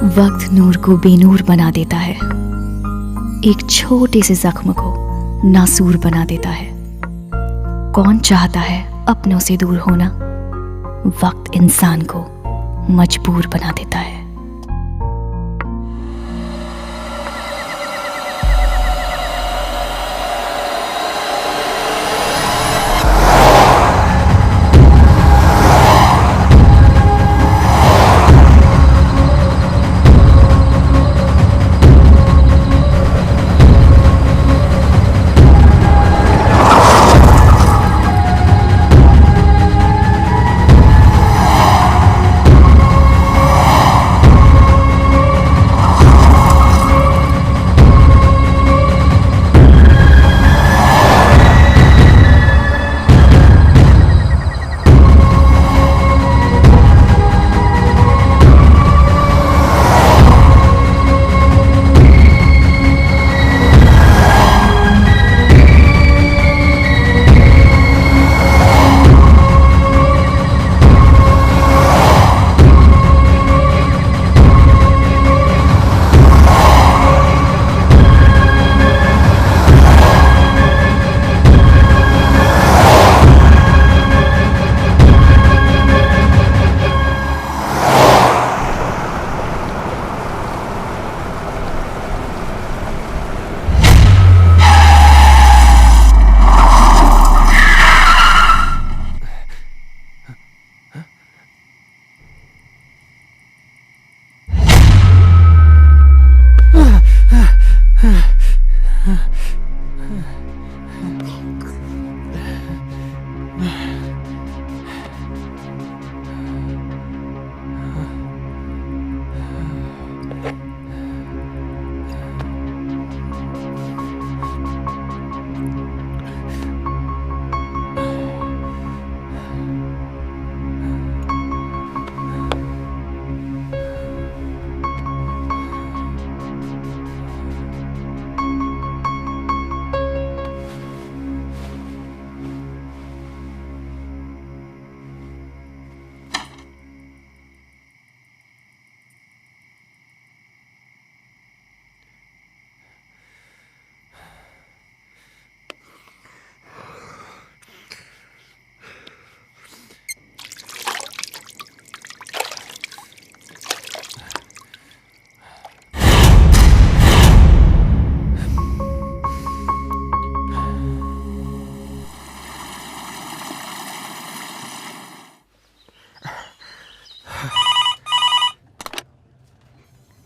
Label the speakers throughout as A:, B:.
A: वक्त नूर को बेनूर बना देता है, एक छोटे से जख्म को नासूर बना देता है। कौन चाहता है अपनों से दूर होना? वक्त इंसान को मजबूर बना देता है।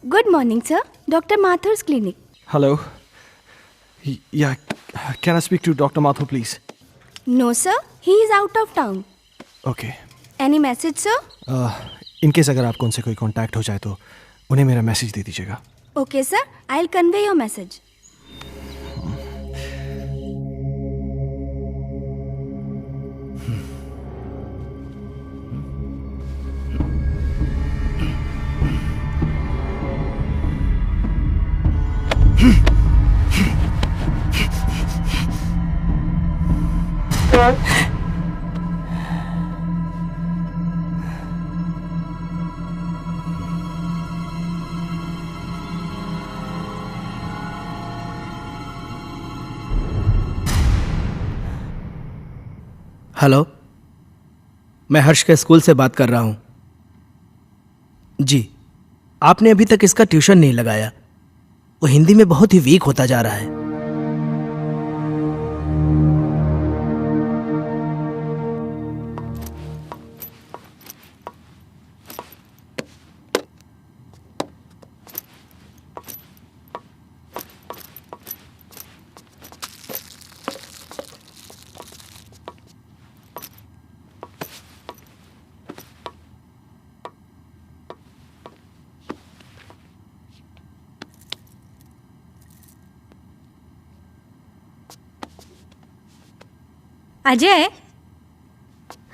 B: Good morning, sir. Dr. Mathur's clinic.
C: Hello. Yeah, can I speak to Dr. Mathur, please?
B: No, sir. He is out of town.
C: Okay.
B: Any message, sir?
C: In case अगर आपको उनसे कोई कांटेक्ट हो जाए तो उन्हें मेरा मैसेज दे दीजिएगा.
B: Okay, sir. I'll convey your message.
D: Hello, मैं हर्ष के स्कूल से बात कर रहा हूँ। जी, आपने अभी तक इसका ट्यूशन नहीं लगाया। वो हिंदी में बहुत ही वीक होता जा रहा है।
E: अजय,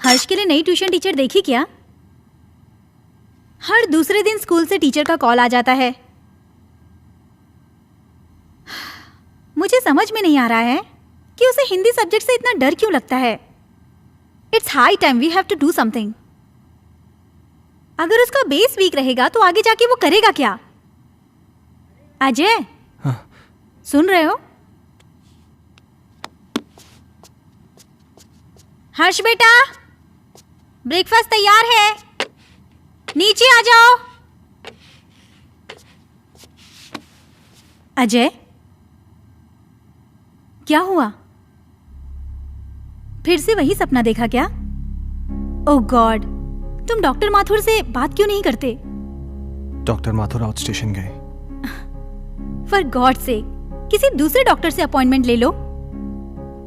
E: हर्ष के लिए नई ट्यूशन टीचर देखी क्या? हर दूसरे दिन स्कूल से टीचर का कॉल आ जाता है। मुझे समझ में नहीं आ रहा है कि उसे हिंदी सब्जेक्ट से इतना डर क्यों लगता है। It's high time we have to do something. अगर उसका बेस वीक रहेगा तो आगे जाके वो करेगा क्या? अजय,
C: हाँ।
E: सुन रहे हो? हर्ष बेटा, ब्रेकफास्ट तैयार है, नीचे आ जाओ। अजय, क्या हुआ? फिर से वही सपना देखा क्या? ओह गॉड, तुम डॉक्टर माथुर से बात क्यों नहीं करते?
C: डॉक्टर माथुर आउट स्टेशन गए।
E: फॉर गॉड से किसी दूसरे डॉक्टर से अपॉइंटमेंट ले लो।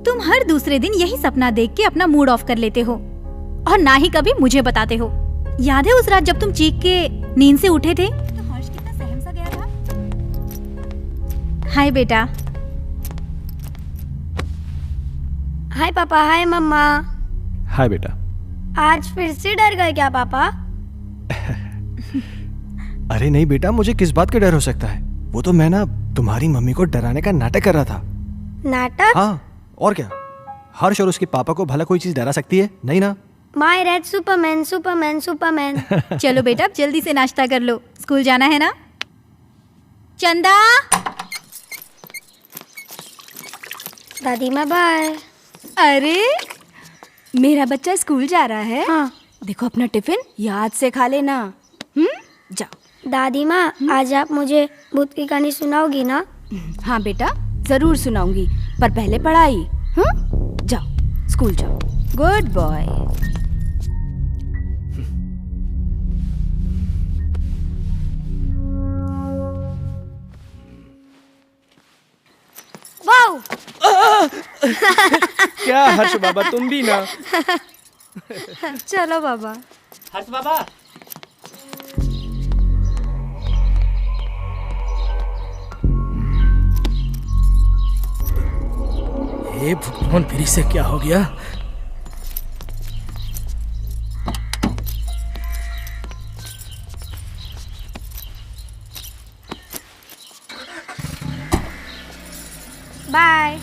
E: तुम हर दूसरे दिन यही सपना देख के अपना मूड ऑफ कर लेते हो और ना ही कभी मुझे बताते हो। याद है उस रात जब तुम चीख के नींद से उठे थे तो हर्ष कितना सहम सा गया था? हाय बेटा।
F: हाय पापा। हाय मम्मा।
C: हाय बेटा।
F: आज फिर से डर गए क्या पापा?
C: अरे नहीं बेटा, मुझे किस बात का डर हो सकता है? वो तो मैं ना तुम्हारी मम्मी को डराने का नाटक कर रहा था।
F: नाटक?
C: हाँ, और क्या? हर्ष और उसके पापा को भला कोई चीज डरा सकती है? नहीं ना।
F: My red Superman Superman Superman.
E: चलो बेटा, अब जल्दी से नाश्ता कर लो, स्कूल जाना है ना। चंदा।
F: दादी माँ बाय।
B: अरे मेरा बच्चा स्कूल जा रहा है।
F: हाँ।
B: देखो अपना टिफिन याद से खा लेना। जाओ।
F: दादी माँ, आज आप मुझे भूत की कहानी सुनाओगी ना?
B: हाँ बेटा, जरूर सुनाऊंगी, पर पहले पढ़ाई। जाओ, स्कूल जाओ। Good boy.
F: वाओ!
G: क्या हर्ष बाबा, तुम भी ना?
B: चलो बाबा।
G: हर्ष बाबा।
D: हे भगवान, फिर इसे क्या हो गया?
F: बाय।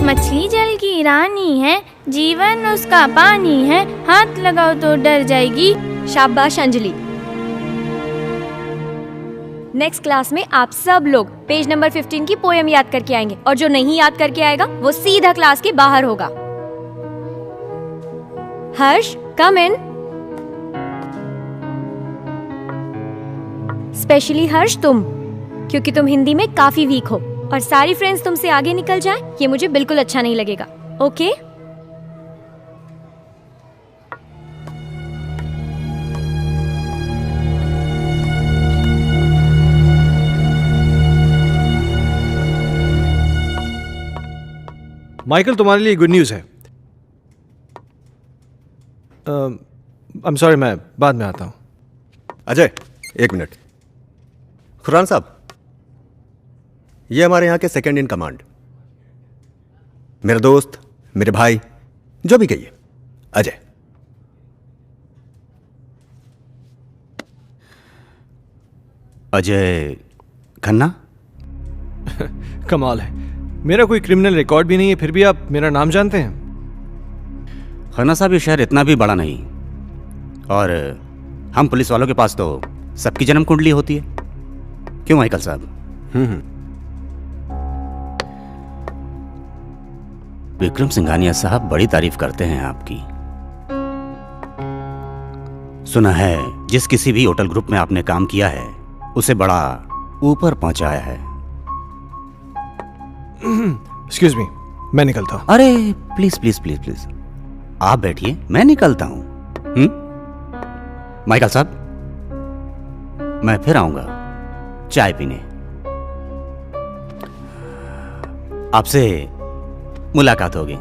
F: मछली जल की रानी है, जीवन उसका पानी है, हाथ लगाओ तो डर जाएगी।
H: शाबाश अंजलि। नेक्स्ट क्लास में आप सब लोग पेज नंबर 15 की पोएम याद करके आएंगे और जो नहीं याद करके आएगा वो सीधा क्लास के बाहर होगा। हर्ष, कम इन। स्पेशली हर्ष तुम, क्योंकि तुम हिंदी में काफी वीक हो और सारी फ्रेंड्स तुमसे आगे निकल जाएं, ये मुझे बिल्कुल अच्छा नहीं लगेगा। ओके?
C: माइकल, तुम्हारे लिए गुड न्यूज़ है। आई एम सॉरी, मैं बाद में आता हूँ।
I: अजय, एक मिनट। खुरान साहब, ये हमारे यहाँ के सेकंड इन कमांड, मेरे दोस्त, मेरे भाई, जो भी कहिए, अजय।
J: अजय खन्ना?
C: कमाल है, मेरा कोई क्रिमिनल रिकॉर्ड भी नहीं है, फिर भी आप मेरा नाम जानते हैं।
J: खन्ना साहब, ये शहर इतना भी बड़ा नहीं, और हम पुलिस वालों के पास तो सबकी जन्म कुंडली होती है। क्यों माइकल साहब? विक्रम सिंघानिया साहब बड़ी तारीफ करते हैं आपकी। सुना है जिस किसी भी होटल ग्रुप में आपने काम किया है उसे बड़ा ऊपर पहुंचाया है।
C: एक्सक्यूज मी, मैं निकलता हूं।
J: अरे प्लीज प्लीज प्लीज प्लीज, आप बैठिए, मैं निकलता हूं। माइकल साहब, मैं फिर आऊंगा चाय पीने। आपसे मुलाकात होगी।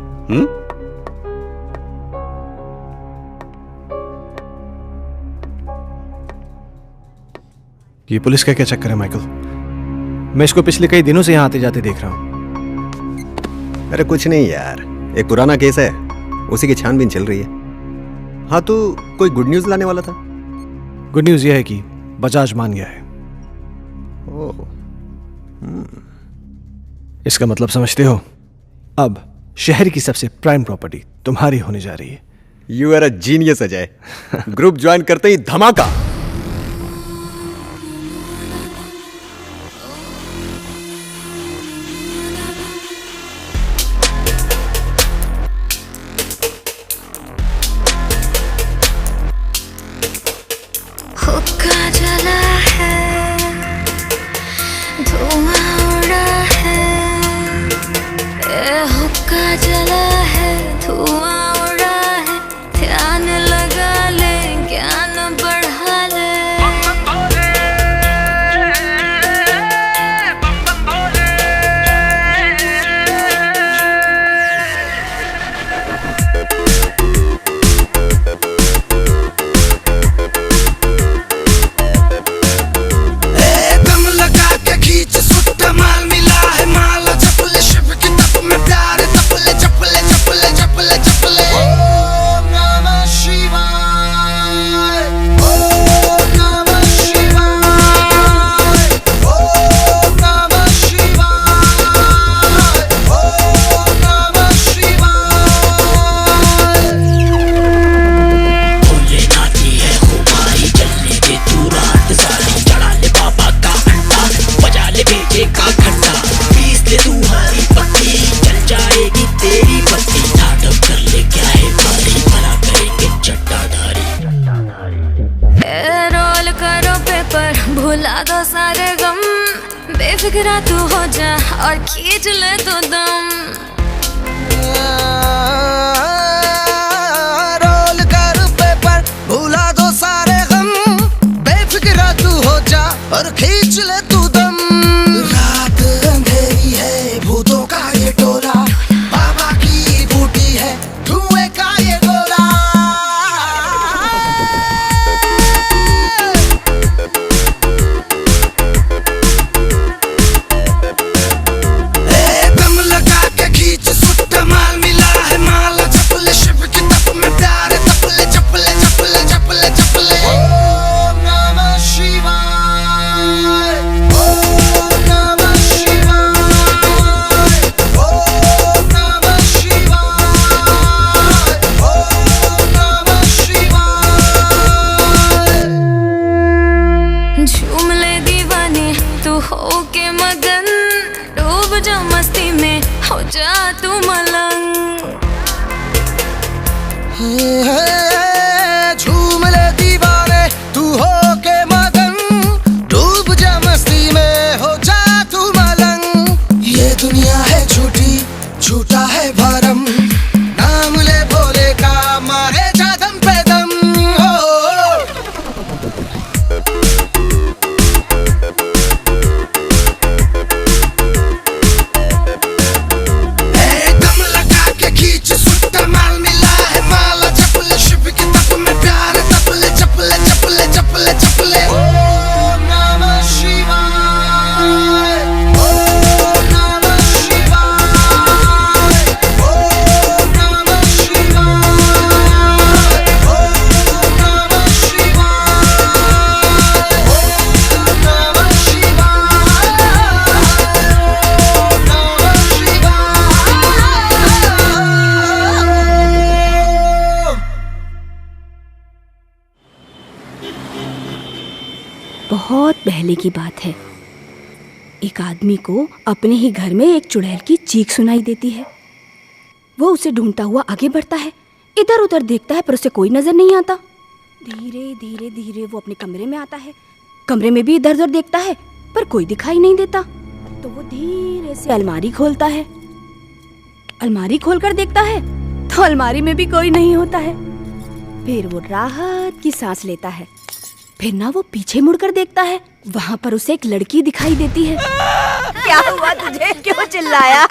C: ये पुलिस का क्या चक्कर है माइकल? मैं इसको पिछले कई दिनों से यहाँ आते जाते देख रहा हूँ।
I: अरे कुछ नहीं यार, एक पुराना केस है, उसी की छानबीन चल रही है। हाँ तो कोई गुड न्यूज लाने वाला था?
C: गुड न्यूज यह है कि बजाज मान गया है।
I: ओह,
C: इसका मतलब समझते हो? अब शहर की सबसे प्राइम प्रॉपर्टी तुम्हारी होने जा रही है।
I: You are a genius Ajay. Group join करते ही धमाका।
K: भुला दो सारे गम, बेफिक्रा तू हो जा और खींच ले तो दम।
L: रोल कर पेपर, भुला दो सारे गम, बेफिक्रा तू हो जा और खींच ले तू दम। रात अंधेरी है, भूतों का ये टोला, बाबा की बूटी है, धुएं का ये गोला। झूम ले दीवाने, तू हो के मगन, डूब जा मस्ती में, हो जा तू मलंग। ये दुनिया है झूठी, झूठा है भरम, नाम ले भोले का, मारे जा दम पे दम। दम लगा के खींच, सुट्टा माल मिला है, माला चपले शिव की तप में प्यार, तपले चपले चपले चपले चपले। ओम नमः शिवाय, ओम नमः शिवाय, ओम नमः शिवाय, ओम नमः शिवाय, ओम नमः
B: बहुत पहले की बात है, एक आदमी को अपने ही घर में एक चुड़ैल की चीख सुनाई देती है। वो उसे ढूंढता हुआ आगे बढ़ता है, इधर उधर देखता है पर उसे कोई नजर नहीं आता। धीरे धीरे धीरे वो अपने कमरे में आता है, कमरे में भी इधर उधर देखता है पर कोई दिखाई नहीं देता। तो वो धीरे से अलमारी खोलता है, अलमारी खोलकर देखता है तो अलमारी में भी कोई नहीं होता है। फिर वो राहत की सांस लेता है, फिर ना वो पीछे मुड़कर देखता है, वहाँ पर उसे एक लड़की दिखाई देती है। क्या हुआ तुझे, क्यों चिल्लाया?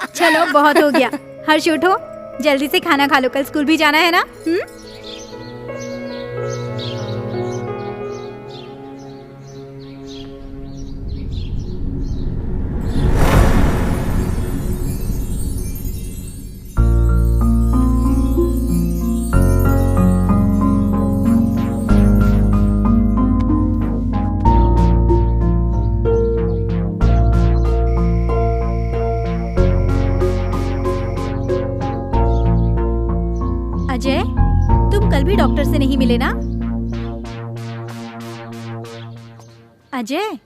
E: चलो बहुत हो गया। हर्ष उठो, जल्दी से खाना खा लो, कल स्कूल भी जाना है ना। अजय, तुम कल भी डॉक्टर से नहीं मिले ना? अजय,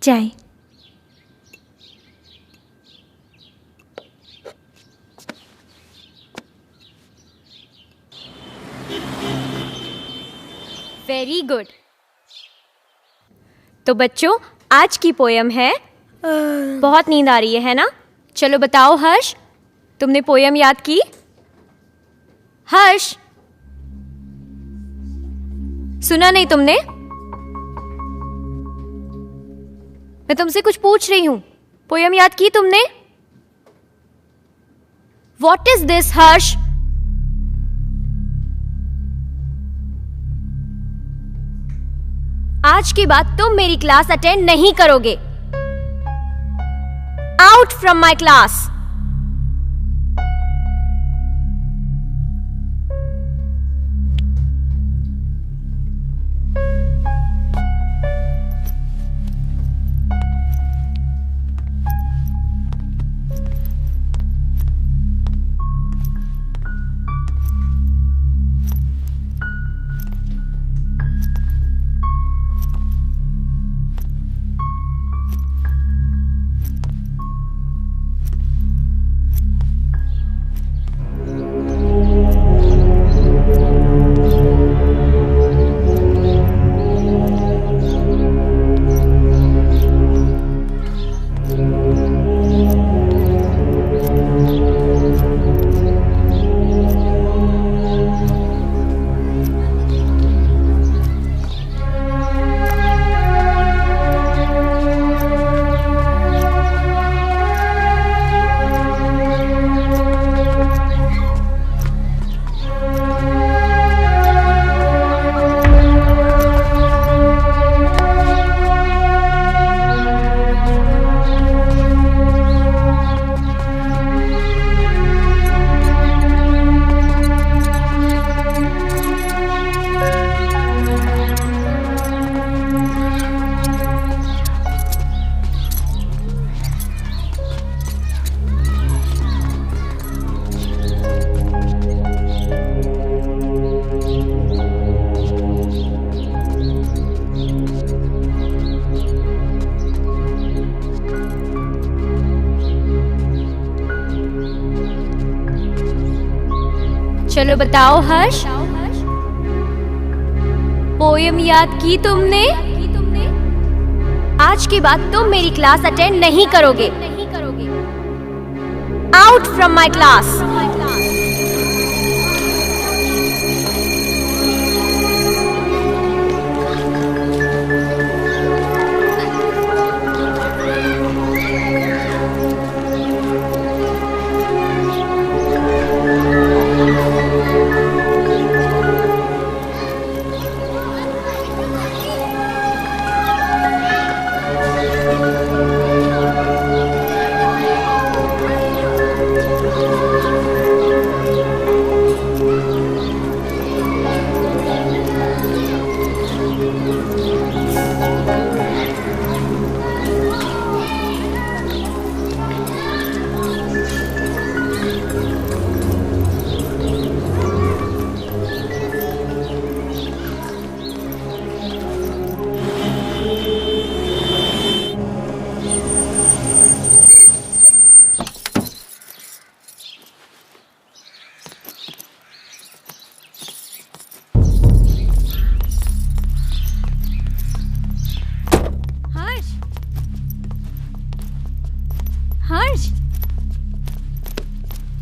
H: चाय। Very good. तो बच्चों, आज की पोयम है बहुत नींद आ रही है ना? चलो बताओ हर्ष, तुमने पोयम याद की? हर्ष, सुना नहीं तुमने? मैं तुमसे कुछ पूछ रही हूं, पोयम याद की तुमने? वॉट इज दिस हर्ष? आज के बाद तुम मेरी क्लास अटेंड नहीं करोगे। Out from my class. चलो बताओ हर्ष, पोयम याद की तुमने? आज के बाद तुम मेरी क्लास अटेंड नहीं करोगे। Out from my class.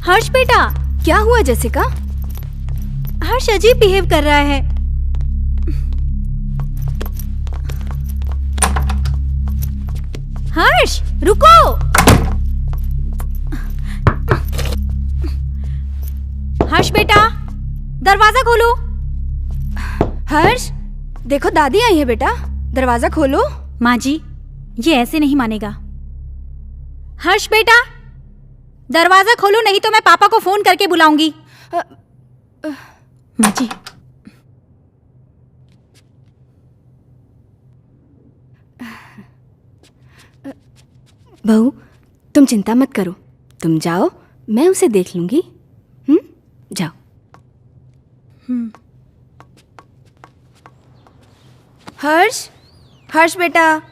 E: Harsh बेटा,
B: क्या हुआ जैसिका?
E: हर्ष अजीब बिहेव कर रहा है। हर्ष रुको। हर्ष बेटा, दरवाजा खोलो।
B: हर्ष, देखो दादी आई है बेटा, दरवाजा खोलो।
E: माँ जी, ये ऐसे नहीं मानेगा। हर्ष बेटा, दरवाजा खोलो, नहीं तो मैं पापा को फोन करके बुलाऊंगी। माँ जी।
B: बहू, तुम चिंता मत करो, तुम जाओ, मैं उसे देख लूंगी। जाओ। हर्ष, हर्ष बेटा,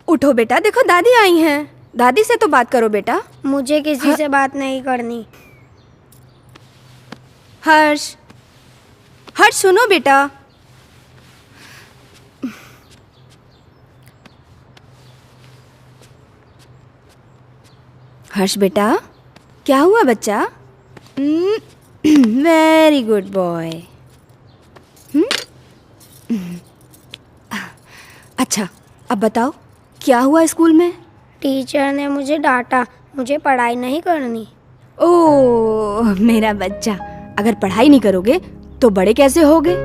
B: उठो बेटा, देखो दादी आई हैं। दादी से तो बात करो बेटा।
M: मुझे किसी से बात नहीं करनी।
B: हर्ष, हर्ष सुनो बेटा। हर्ष बेटा, क्या हुआ बच्चा? Very good boy. अच्छा, अब बताओ क्या हुआ स्कूल में?
M: टीचर ने मुझे डांटा, मुझे पढ़ाई नहीं करनी।
B: ओह मेरा बच्चा, अगर पढ़ाई नहीं करोगे तो बड़े कैसे होगे?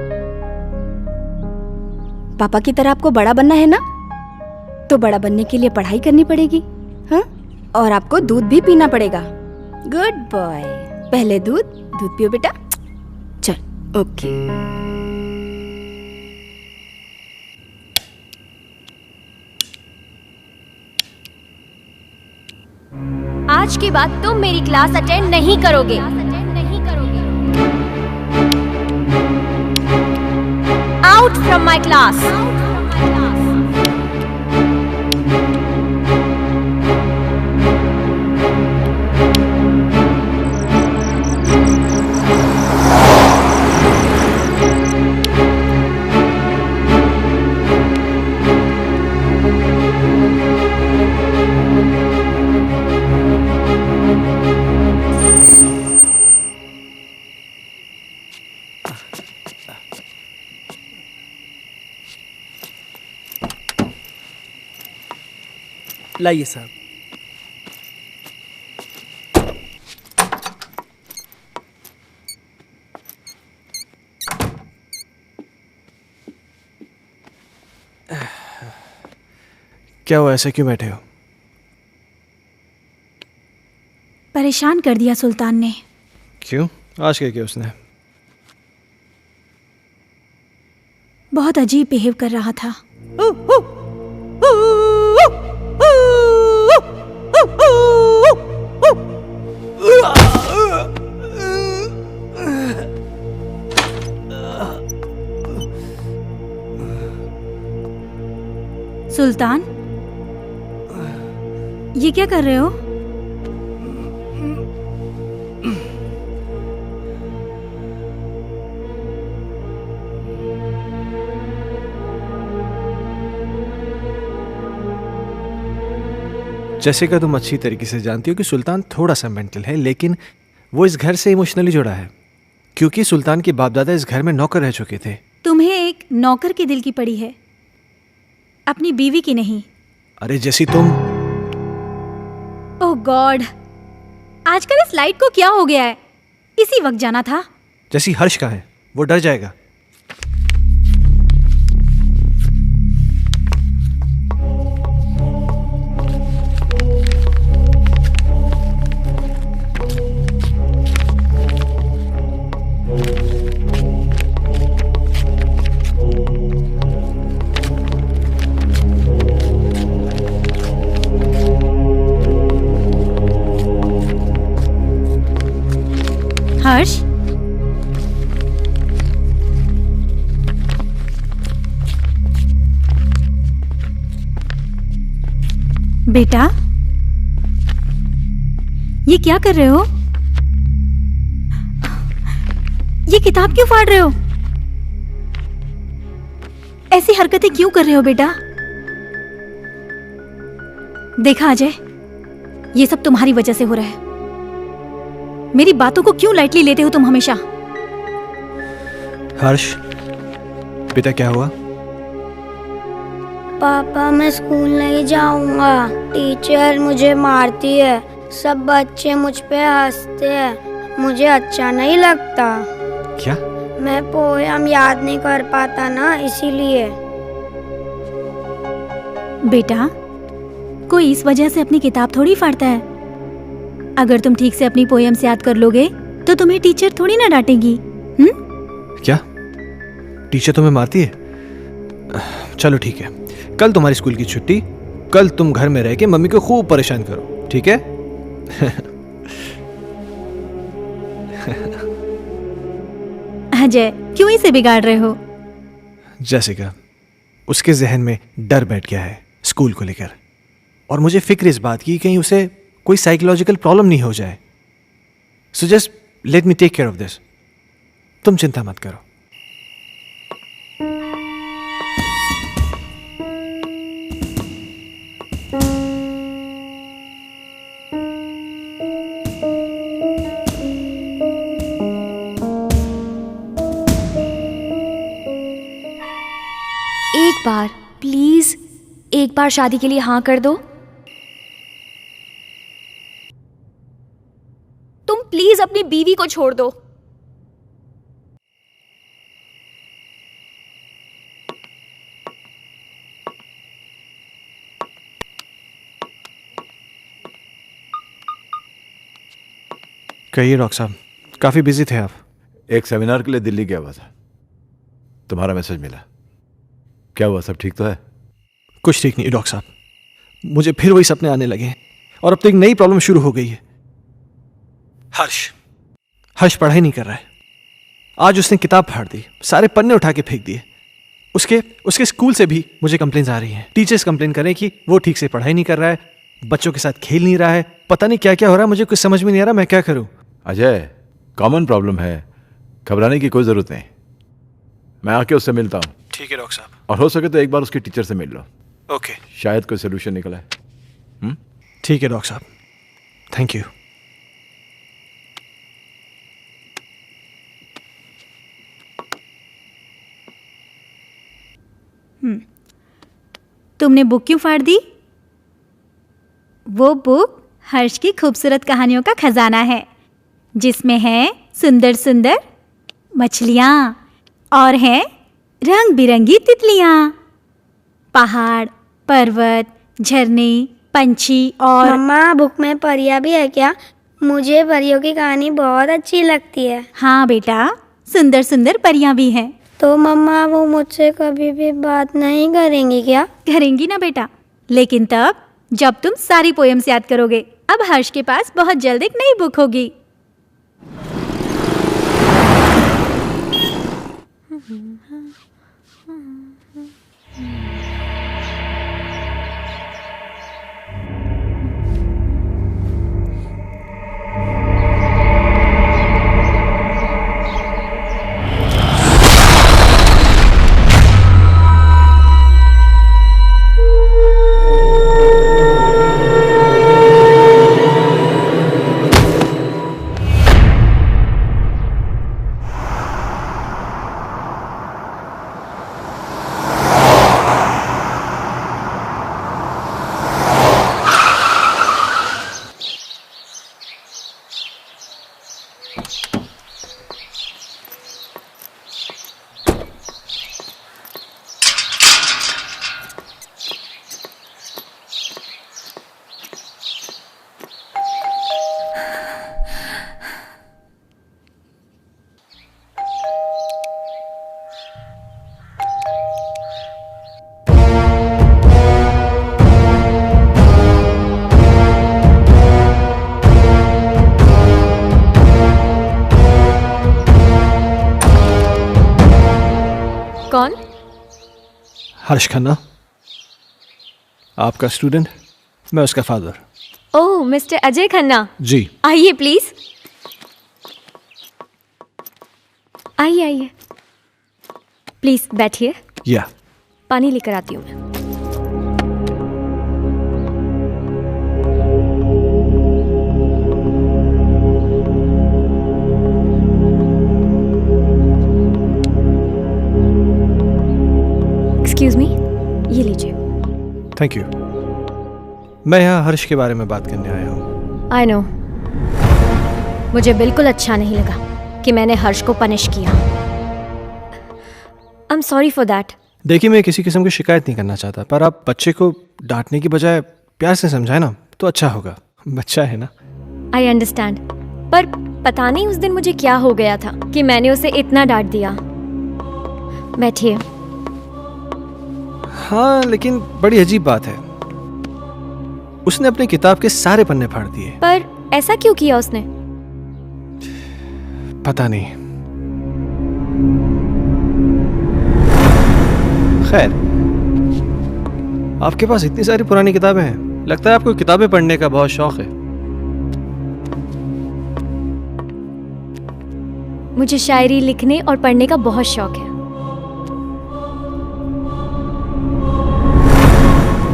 B: पापा की तरह आपको बड़ा बनना है ना, तो बड़ा बनने के लिए पढ़ाई करनी पड़ेगी। हाँ, और आपको दूध भी पीना पड़ेगा। गुड बॉय, पहले दूध पियो बेटा। चल, ओके।
H: आज के बाद तुम मेरी क्लास अटेंड नहीं करोगे। Out from my class.
D: लाइए साहब।
C: क्या हुआ, ऐसे क्यों बैठे हो?
E: परेशान कर दिया सुल्तान ने।
C: क्यों? आज क्या किया उसने?
E: बहुत अजीब बिहेव कर रहा था। सुल्तान, ये क्या कर रहे हो?
C: जैसिका, तुम अच्छी तरीके से जानती हो कि सुल्तान थोड़ा सा मेंटल है, लेकिन वो इस घर से इमोशनली जुड़ा है क्योंकि सुल्तान के बाप दादा इस घर में नौकर रह चुके थे।
E: तुम्हें एक नौकर के दिल की पड़ी है, अपनी बीवी की नहीं।
C: अरे जैसी तुम।
E: ओह गॉड, आजकल इस लाइट को क्या हो गया है? इसी वक्त जाना था।
C: जैसी हर्ष का है, वो डर जाएगा।
E: हर्ष, बेटा, ये क्या कर रहे हो? ये किताब क्यों फाड़ रहे हो? ऐसी हरकतें क्यों कर रहे हो बेटा? देखा अजय, ये सब तुम्हारी वजह से हो रहा है। मेरी बातों को क्यों लाइटली लेते हो तुम हमेशा?
C: हर्ष, बेटा क्या हुआ?
M: पापा मैं स्कूल नहीं जाऊंगा, टीचर मुझे मारती है, सब बच्चे मुझ पे हंसते हैं, मुझे अच्छा नहीं लगता।
C: क्या?
M: मैं पोयम याद नहीं कर पाता ना, इसीलिए।
E: बेटा, कोई इस वजह से अपनी किताब थोड़ी फाड़ता है। अगर तुम ठीक से अपनी पोएम्स याद कर लोगे तो तुम्हें टीचर थोड़ी ना डांटेगी।
C: क्या टीचर तुम्हें मारती है? चलो ठीक है, कल तुम्हारी स्कूल की छुट्टी, कल तुम घर में रह के मम्मी को खूब परेशान करो, ठीक है?
E: अजय, क्यों इसे बिगाड़ रहे हो?
C: जैसिका, उसके जहन में डर बैठ गया है स्कूल को लेकर, और मुझे फिक्र इस बात की कहीं उसे कोई साइकोलॉजिकल प्रॉब्लम नहीं हो जाए। So just let me take care of this. तुम चिंता मत करो।
H: एक बार प्लीज, एक बार शादी के लिए हाँ कर दो। तुम प्लीज अपनी बीवी को छोड़ दो।
C: कहिए डॉक्टर साहब, काफी बिजी थे आप।
N: एक सेमिनार के लिए दिल्ली गया हुआ था, तुम्हारा मैसेज मिला। क्या हुआ, सब ठीक तो है?
C: कुछ ठीक नहीं डॉक्टर साहब, मुझे फिर वही सपने आने लगे हैं और अब तो एक नई प्रॉब्लम शुरू हो गई है। हर्ष पढ़ाई नहीं कर रहा है। आज उसने किताब फाड़ दी, सारे पन्ने उठा के फेंक दिए। उसके स्कूल से भी मुझे कंप्लेंट्स आ रही हैं। टीचर्स कंप्लेन कर रहे हैं कि वो ठीक से पढ़ाई नहीं कर रहा है, बच्चों के साथ खेल नहीं रहा है, पता नहीं क्या क्या हो रहा है। मुझे कुछ समझ में नहीं आ रहा, मैं क्या करूं?
N: अजय, कॉमन प्रॉब्लम है, घबराने की कोई जरूरत नहीं। मैं आके उससे मिलता हूँ।
C: ठीक है डॉक्टर साहब,
N: और हो सके तो एक बार उसके टीचर से मिल लो।
C: ओके,
N: शायद कोई सोल्यूशन निकला है।
C: ठीक है डॉक्टर साहब, थैंक यू।
E: तुमने बुक क्यों फाड़ दी? वो बुक हर्ष की खूबसूरत कहानियों का खजाना है, जिसमें है सुंदर सुंदर मछलियाँ और हैं रंग बिरंगी तितलियाँ, पहाड़, पर्वत, झरने, पंछी और।
M: मम्मा, बुक में परियां भी है क्या? मुझे परियों की कहानी बहुत अच्छी लगती है।
E: हाँ बेटा, सुंदर सुंदर परियां भी हैं।
M: तो मम्मा, वो मुझसे कभी भी बात नहीं करेंगी क्या?
E: करेंगी ना बेटा, लेकिन तब जब तुम सारी पोएम्स याद करोगे। अब हर्ष के पास बहुत जल्द एक नई बुक होगी।
H: कौन?
C: हर्ष खन्ना, आपका स्टूडेंट, मैं उसका फादर।
H: ओह, मिस्टर अजय खन्ना।
C: जी
H: आइए प्लीज, आइए आइए, प्लीज बैठिए।
C: या
H: पानी लेकर आती हूँ मैं।
C: Thank you. मैं यहाँ हर्ष के बारे में बात करने आया हूँ।
H: आई नो, मुझे बिल्कुल अच्छा नहीं लगा कि मैंने हर्ष को पनिश किया। I am sorry for that.
C: देखिए, मैं किसी किस्म की शिकायत नहीं करना चाहता, पर आप बच्चे को डांटने की बजाय प्यार से समझाए ना तो अच्छा होगा। बच्चा है ना।
H: आई अंडरस्टैंड, पर पता नहीं उस दिन मुझे क्या हो गया था कि मैंने उसे इतना डांट दिया। बैठिए।
C: हाँ, लेकिन बड़ी अजीब बात है, उसने अपनी किताब के सारे पन्ने फाड़ दिए।
H: पर ऐसा क्यों किया उसने?
C: पता नहीं। खैर, आपके पास इतनी सारी पुरानी किताबें हैं, लगता है आपको किताबें पढ़ने का बहुत शौक है।
H: मुझे शायरी लिखने और पढ़ने का बहुत शौक है।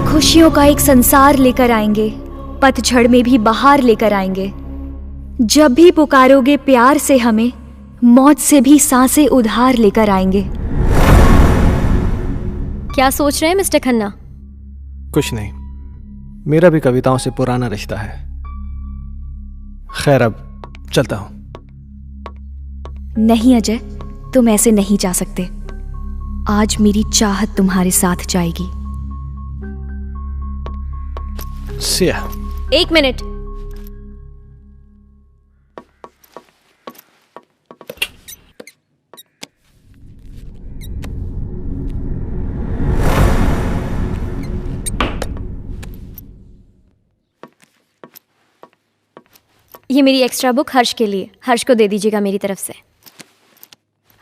H: खुशियों का एक संसार लेकर आएंगे, पतझड़ में भी बहार लेकर आएंगे। जब भी पुकारोगे प्यार से हमें, मौत से भी सांसें उधार लेकर आएंगे। क्या सोच रहे हैं मिस्टर खन्ना?
C: कुछ नहीं, मेरा भी कविताओं से पुराना रिश्ता है। खैर, अब चलता हूं।
A: नहीं अजय, तुम ऐसे नहीं जा सकते। आज मेरी चाहत तुम्हारे साथ जाएगी।
C: सिया।
H: 1 मिनट। ये मेरी एक्स्ट्रा बुक हर्ष के लिए, हर्ष को दे दीजिएगा मेरी तरफ से।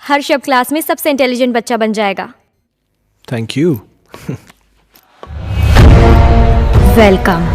H: हर्ष अब क्लास में सबसे इंटेलिजेंट बच्चा बन जाएगा।
C: Thank you.
A: वेलकम।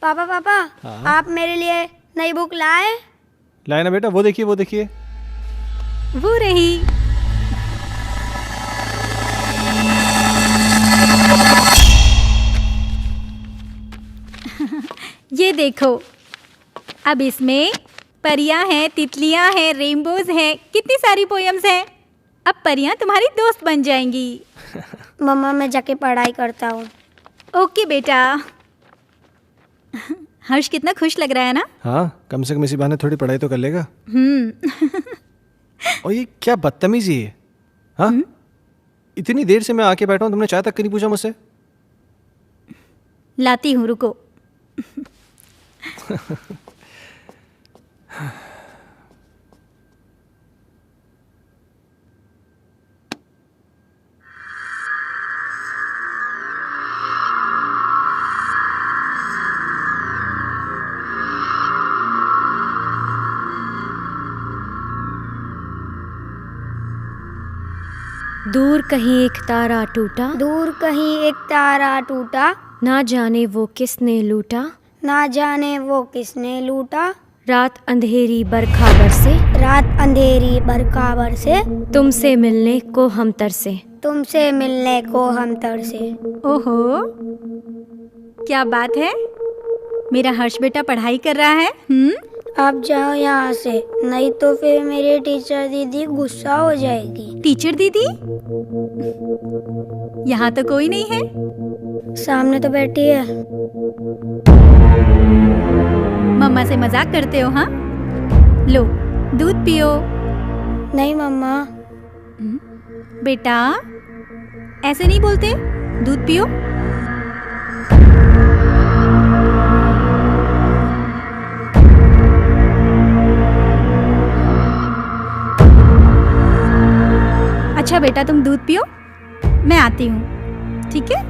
M: पापा पापा, आप मेरे लिए नई बुक लाए?
C: लाए ना बेटा, वो देखिए वो देखिए।
E: वो रही। ये देखो, अब इसमें परियां हैं, तितलियां हैं, रेनबोज हैं, कितनी सारी पोयम्स हैं। अब परियां तुम्हारी दोस्त बन जाएंगी।
M: मम्मा, मैं जाके पढ़ाई करता हूँ।
E: ओके बेटा। हर्ष कितना खुश लग रहा है ना?
C: हाँ, कम से कम इसी बहाने थोड़ी पढ़ाई तो कर लेगा। और ये क्या बदतमीजी है? हाँ, इतनी देर से मैं आके बैठा हूँ, तुमने चाय तक नहीं पूछा मुझसे।
E: लाती हूँ, रुको।
H: दूर कहीं एक तारा टूटा,
M: दूर कहीं एक तारा टूटा,
H: ना जाने वो किसने लूटा,
M: ना जाने वो किसने लूटा।
H: रात अंधेरी बरखा बरसे,
M: रात अंधेरी बरखा बरसे,
H: तुमसे मिलने को हम तरसे,
M: तुमसे मिलने को हम तरसे।
E: ओहो, क्या बात है, मेरा हर्ष बेटा पढ़ाई कर रहा है।
M: आप जाओ यहाँ से, नहीं तो फिर मेरी टीचर दीदी गुस्सा हो जाएगी।
E: टीचर दीदी? यहाँ तो कोई नहीं है।
M: सामने तो बैठी है।
E: मम्मा से मजाक करते हो? हाँ, लो दूध पियो।
M: नहीं मम्मा।
E: बेटा ऐसे नहीं बोलते, दूध पियो। अच्छा बेटा तुम दूध पियो, मैं आती हूँ, ठीक है?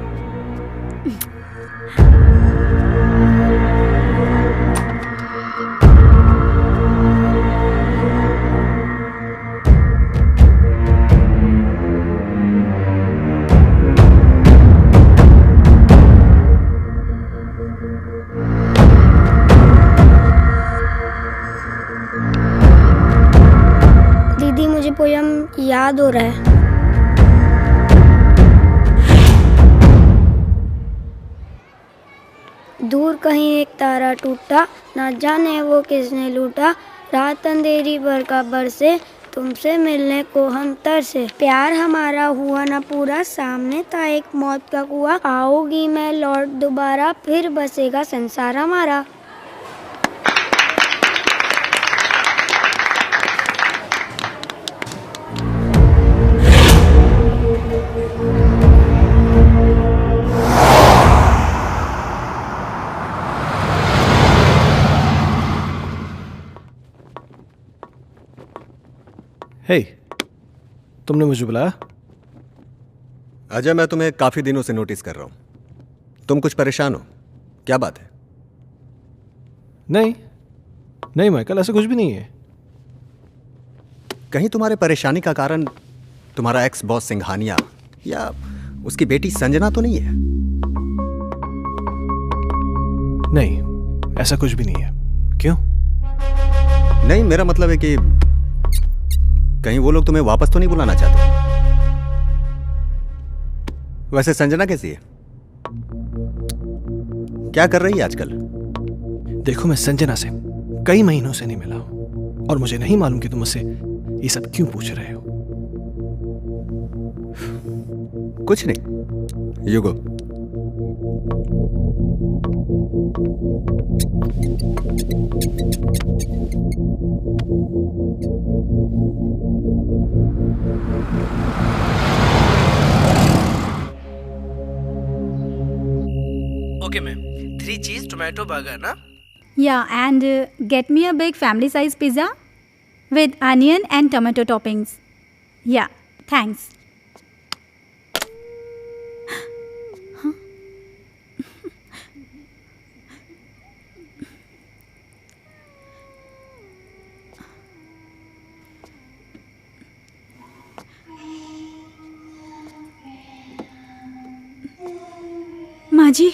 M: दीदी मुझे पोयम याद हो रहा है। दूर कहीं एक तारा टूटा, ना जाने वो किसने लूटा। रात अंधेरी बरखा बरसे, तुमसे मिलने को हम तरसे। प्यार हमारा हुआ ना पूरा, सामने था एक मौत का कुआं। आओगी मैं लौट दोबारा, फिर बसेगा संसार हमारा।
C: हे, तुमने मुझे बुलाया?
I: अजय, मैं तुम्हें काफी दिनों से नोटिस कर रहा हूं। तुम कुछ परेशान हो, क्या बात है?
C: नहीं नहीं माइकल, ऐसा कुछ भी नहीं है।
I: कहीं तुम्हारे परेशानी का कारण तुम्हारा एक्स बॉस सिंघानिया या उसकी बेटी संजना तो नहीं है?
C: नहीं, ऐसा कुछ भी नहीं है। क्यों?
I: नहीं, मेरा मतलब है कि कहीं वो लोग तुम्हें वापस तो नहीं बुलाना चाहते? वैसे संजना कैसी है? क्या कर रही है आजकल?
C: देखो, मैं संजना से कई महीनों से नहीं मिला हूं और मुझे नहीं मालूम कि तुम मुझसे ये सब क्यों पूछ रहे हो।
I: कुछ नहीं, यू गो।
D: ओके मैम, 3 चीज टोमेटो बर्गर ना?
E: Yeah, and get me a big family size pizza with onion and tomato toppings. Yeah, thanks. माँ जी,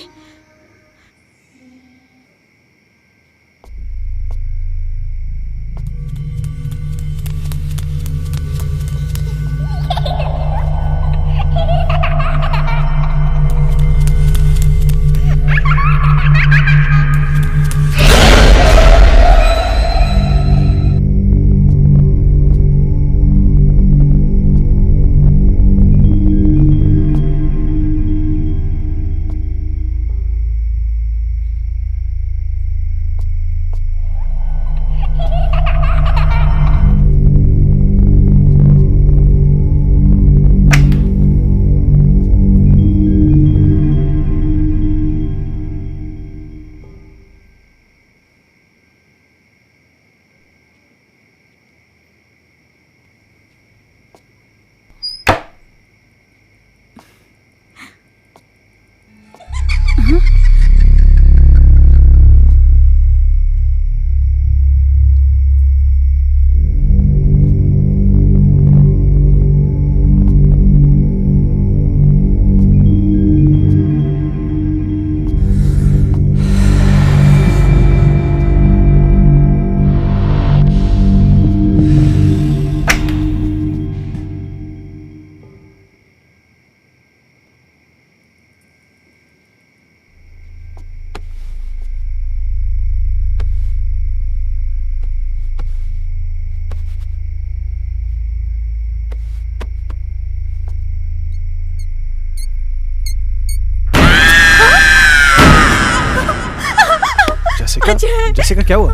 C: जैसिका क्या हुआ?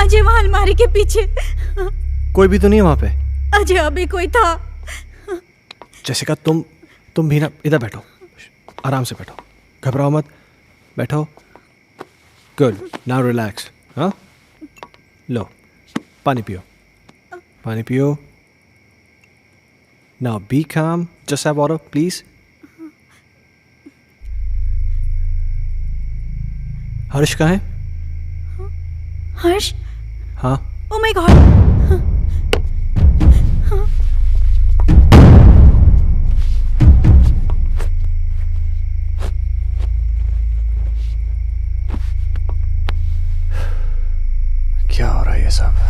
E: अजय वहाँ अलमारी के पीछे।
C: कोई भी तो नहीं है वहाँ पे?
E: अजय अभी कोई था।
C: जेसिका तुम भी ना इधर बैठो, आराम से बैठो, घबराओ मत, बैठो। Good, now relax. हाँ, लो पानी पियो, पानी पियो। नाउ बी काम, जस्ट हैव वाटर प्लीज। हर्ष कहाँ है?
E: हर्ष?
C: हाँ।
E: Oh my God.
C: क्या हो रहा है ये सब?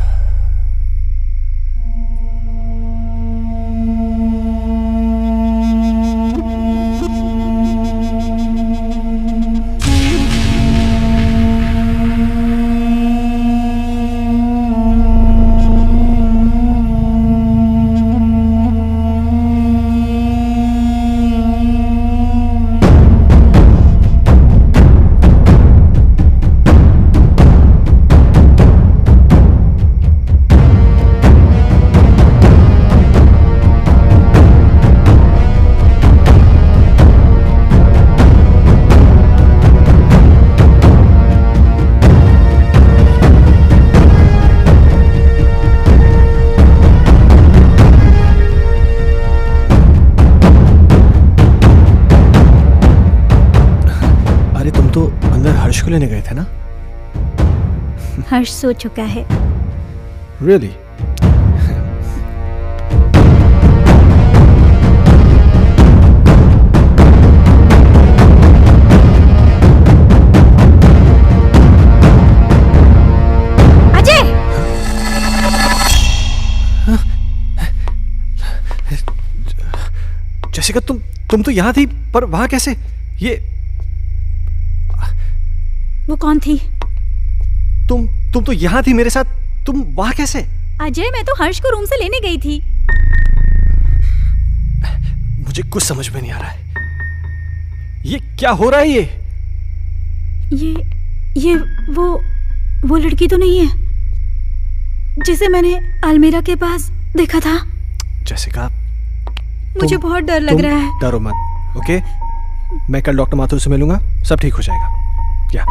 C: हर्ष को लेने गए थे ना?
E: हर्ष सो चुका है।
C: Really?
E: अजय!
C: जेसिका तुम तो यहाँ थी, पर वहां कैसे? ये
E: वो कौन थी?
C: तुम तो यहाँ थी मेरे साथ, तुम वहां कैसे?
E: अजय, मैं तो हर्ष को रूम से लेने गई थी।
C: मुझे कुछ समझ में नहीं आ रहा है, ये क्या हो रहा है?
E: ये वो लड़की तो नहीं है जिसे मैंने अलमीरा के पास देखा था?
C: जेसिका,
E: मुझे बहुत डर लग रहा है।
C: डरो मत, ओके? मैं कल डॉक्टर माथुर से मिलूंगा, सब ठीक हो जाएगा। क्या?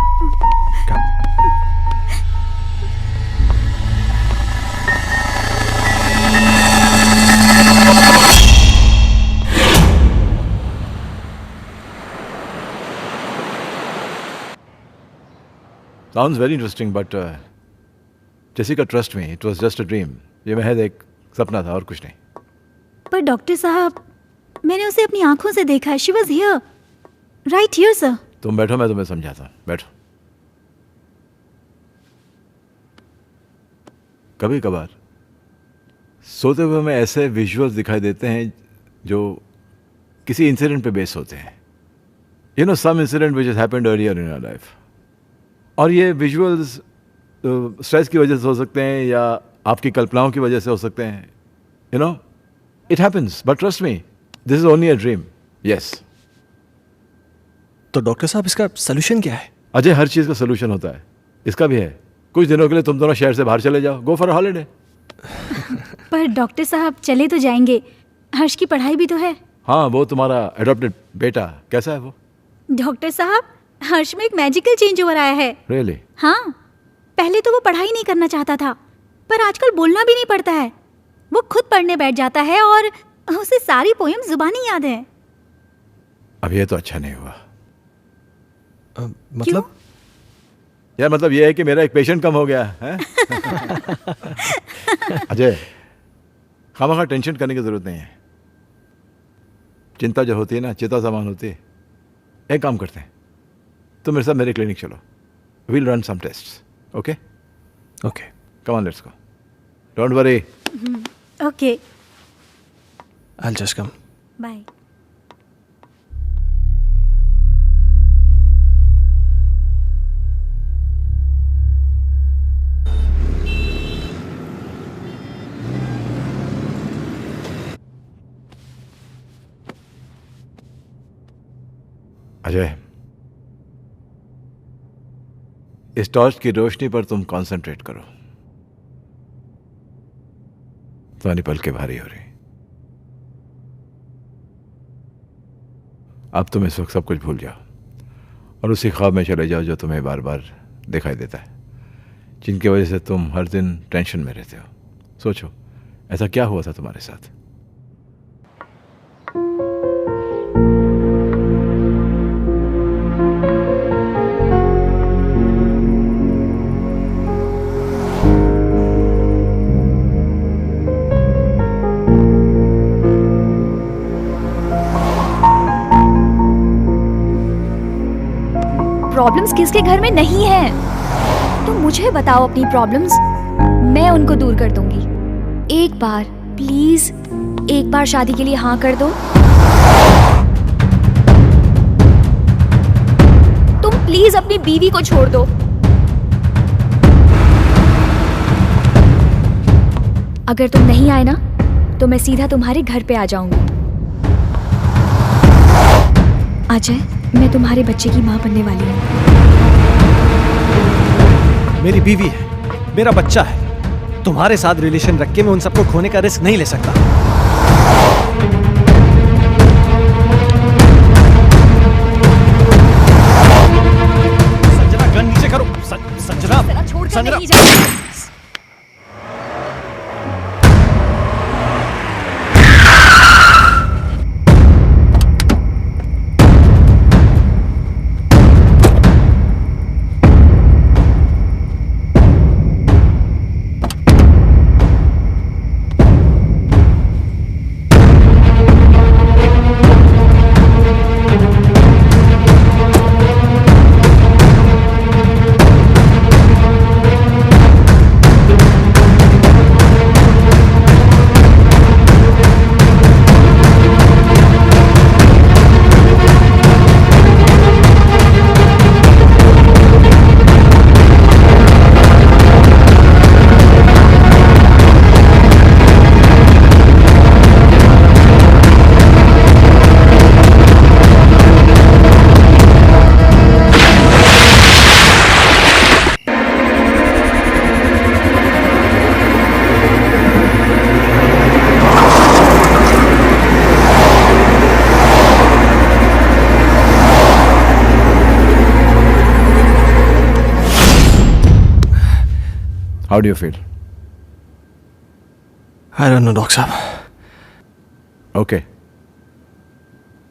N: Sounds very interesting, but Jessica, trust me, it was just a dream. ये महज एक सपना था और कुछ नहीं।
E: पर डॉक्टर साहब, मैंने उसे अपनी आंखों से देखा है। She was here, right here, sir.
N: तुम बैठो, मैं तुम्हें समझाता हूँ, बैठो। कभी कभार सोते हुए हमें ऐसे विजुअल्स दिखाई देते हैं जो किसी इंसिडेंट पे बेस होते हैं। You know, some incident which has happened earlier in our life. और ये विजुअल्स स्ट्रेस की वजह से हो सकते हैं या आपकी कल्पनाओं की वजह से हो सकते हैं। You no, it happens, but trust me, this is only a dream. Yes.
C: तो डॉक्टर साहब, इसका सोल्यूशन क्या है?
N: अजय, हर चीज का सोल्यूशन होता है, इसका भी है। कुछ दिनों के लिए तुम दोनों शहर से बाहर चले जाओ, गो फॉर हॉलिडे।
E: पर डॉक्टर साहब, चले तो जाएंगे, हर्ष की पढ़ाई भी तो है।
N: हाँ, वो तुम्हारा एडॉप्टेड बेटा कैसा है वो?
E: डॉक्टर साहब, हर्ष में एक मैजिकल चेंज ओवर आया है।
N: Really?
E: हाँ, पहले तो वो पढ़ाई नहीं करना चाहता था, पर आजकल बोलना भी नहीं पड़ता है। वो खुद पढ़ने बैठ जाता है और उसे सारी पोएम जुबानी याद है।
N: अब ये तो अच्छा नहीं हुआ।
C: मतलब?
N: यार, मतलब ये है कि मेरा एक पेशेंट कम हो गया है। अजय, खामखा टेंशन करने की जरूरत नहीं है। चिंता जो होती है ना, चिता समान होती है। एक काम करते हैं, तुम मेरे साथ मेरे क्लिनिक चलो, we'll run some tests, okay?
C: Okay,
N: come on, let's go, don't worry.
E: Okay,
C: I will just come.
E: Bye.
N: Ajay, इस टॉर्च की रोशनी पर तुम कंसंट्रेट करो। तुम्हारी पलकें भारी हो रही। अब तुम इस वक्त सब कुछ भूल जाओ और उसी ख्वाब में चले जाओ जो तुम्हें बार बार दिखाई देता है, जिनकी वजह से तुम हर दिन टेंशन में रहते हो। सोचो, ऐसा क्या हुआ था तुम्हारे साथ?
H: प्रॉब्लम्स किसके घर में नहीं है? तुम मुझे बताओ अपनी प्रॉब्लम्स, मैं उनको दूर कर दूंगी। एक बार प्लीज, एक बार शादी के लिए हाँ कर दो। तुम प्लीज अपनी बीवी को छोड़ दो। अगर तुम नहीं आए ना तो मैं सीधा तुम्हारे घर पे आ जाऊंगी। अजय, मैं तुम्हारे बच्चे की माँ बनने वाली हूँ।
C: मेरी बीवी है, मेरा बच्चा है। तुम्हारे साथ रिलेशन रख के मैं उन सबको खोने का रिस्क नहीं ले सकता। संजना, गन नीचे करो। Sanjana, Sanjana.
N: How do you feel?
C: I don't know, doctor साहब।
N: ओके।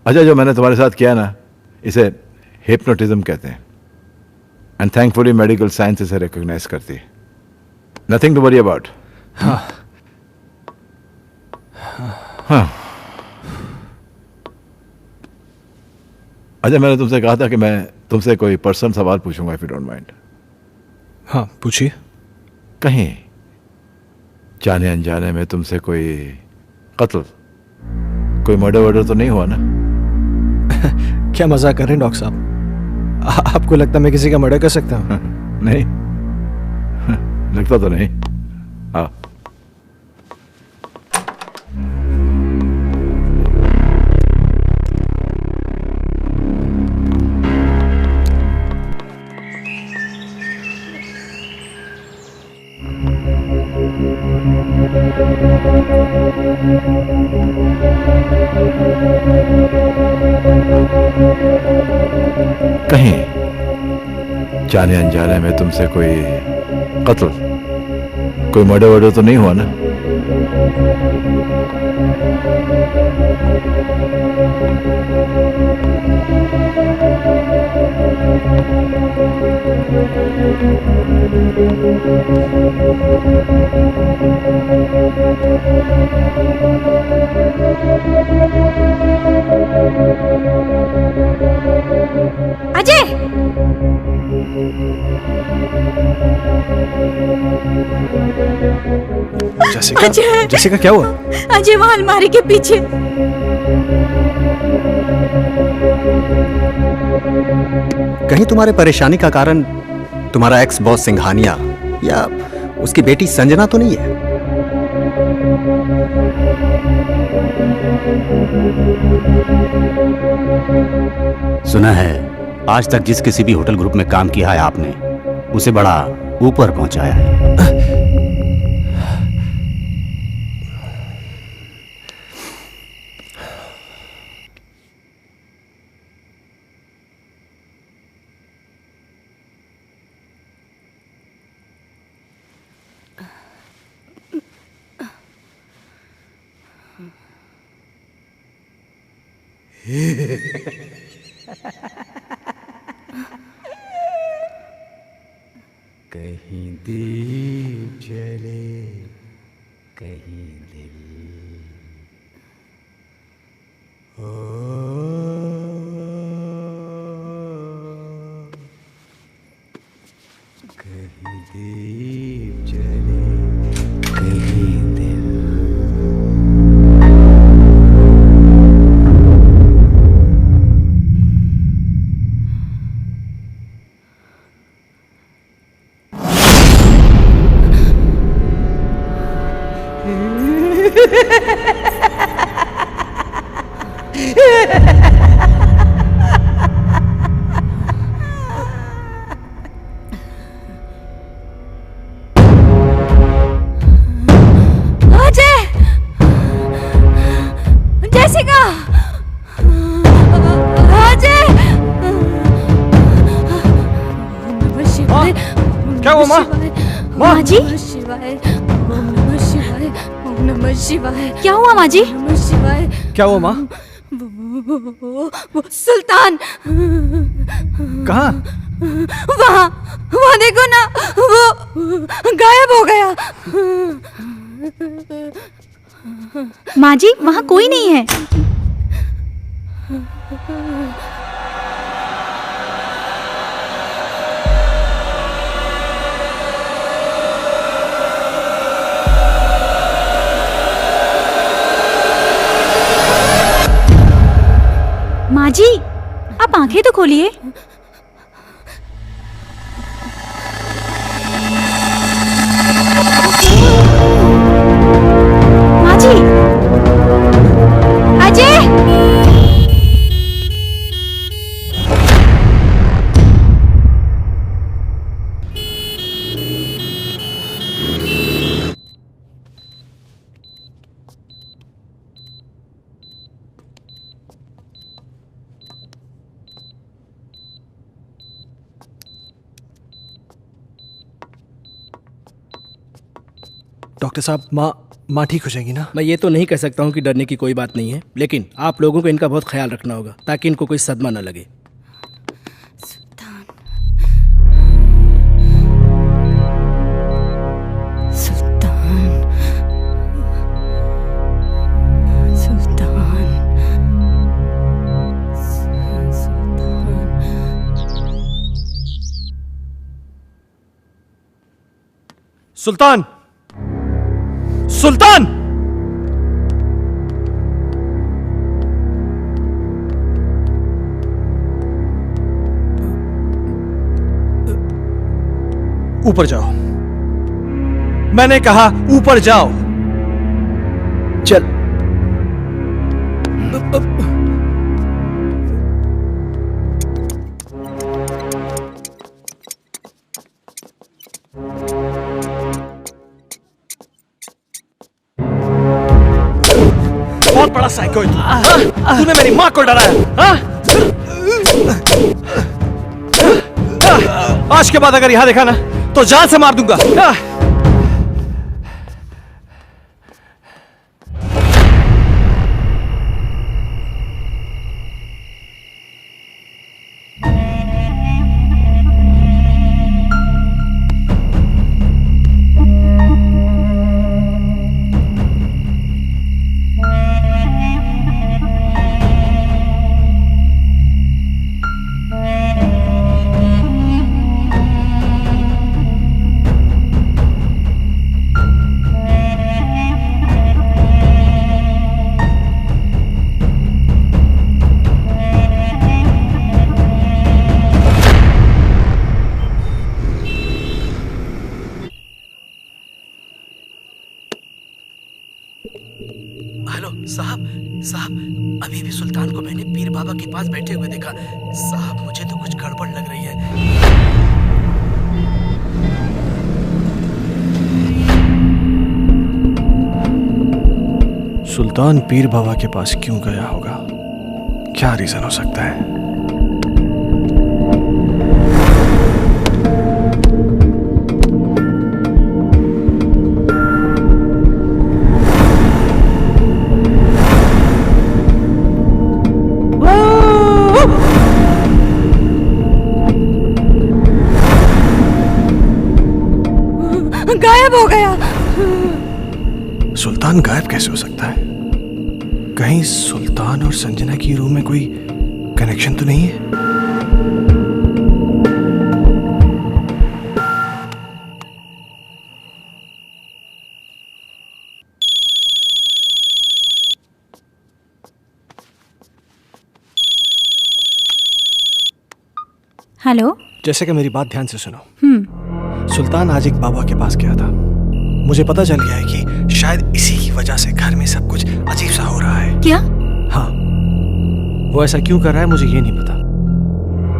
N: अच्छा, जो मैंने तुम्हारे साथ किया ना, इसे हिप्नोटिज्म कहते हैं। एंड थैंकफुली मेडिकल साइंस इसे रिकॉग्नाइज करती है। Nothing to worry about. हाँ। अच्छा, मैंने तुमसे कहा था कि मैं तुमसे कोई पर्सनल सवाल पूछूंगा, इफ यू डोंट माइंड।
C: हाँ, पूछिए।
N: कहीं जाने अनजाने में तुमसे कोई कत्ल, कोई मर्डर तो नहीं हुआ ना?
C: क्या मजाक कर रहे हैं डॉक्टर साहब? आपको लगता मैं किसी का मर्डर कर सकता हूँ?
N: नहीं, लगता तो नहीं। हाँ। कहीं जाने अनजाने में तुमसे कोई कत्ल, कोई मर्डर तो नहीं हुआ ना?
E: अजय!
C: जैसिका, क्या हुआ?
B: अजय, वहां अलमारी के पीछे।
I: कहीं तुम्हारे परेशानी का कारण तुम्हारा एक्स बॉस सिंघानिया या उसकी बेटी संजना तो नहीं है?
J: सुना है आज तक जिस किसी भी होटल ग्रुप में काम किया है आपने, उसे बड़ा ऊपर पहुंचाया है।
O: कहीं दीप जले कहीं दिल कहीं दीप जले कहीं दिल
B: अजय, जैसिका, अजय।
C: क्या हुआ माँ?
E: माँ जी?
B: शिवाय, ओम नमः शिवाय, ओम नमः शिवाय।
E: क्या हुआ माँ जी?
B: ओम नमः शिवाय।
C: क्या हुआ माँ?
B: वो सुल्तान
C: कहाँ?
B: वहाँ वहाँ देखो ना, वो गायब हो गया।
E: माँ जी, वहाँ कोई नहीं है। माँ जी, आप आंखें तो खोलिए। माँ जी, अजय।
C: डॉक्टर साहब, माँ ठीक हो जाएगी ना?
D: मैं ये तो नहीं कह सकता हूँ कि डरने की कोई बात नहीं है, लेकिन आप लोगों को इनका बहुत ख्याल रखना होगा ताकि इनको कोई सदमा न लगे।
C: सुल्तान, सुल्तान! ऊपर जाओ। मैंने कहा ऊपर जाओ। चल। बहुत बड़ा साइको है तू। तूने मेरी माँ को डराया, हाँ? आज के बाद अगर यहां देखा ना तो जान से मार दूंगा।
D: हेलो साहब, साहब अभी भी सुल्तान को मैंने पीर बाबा के पास बैठे हुए देखा। साहब मुझे तो कुछ गड़बड़ लग रही है।
C: सुल्तान पीर बाबा के पास क्यों गया होगा? क्या रीजन हो सकता है?
B: गायब हो गया।
C: सुल्तान गायब कैसे हो सकता है? कहीं सुल्तान और संजना की रूम में कोई कनेक्शन तो नहीं है?
E: हेलो।
C: जैसे कि मेरी बात ध्यान से सुनो। सुल्तान आज एक बाबा के पास गया था। मुझे पता चल गया है कि शायद इसी की वजह से घर में सब कुछ अजीब सा हो रहा है।
E: क्या?
C: हाँ, वो ऐसा क्यों कर रहा है मुझे ये नहीं पता,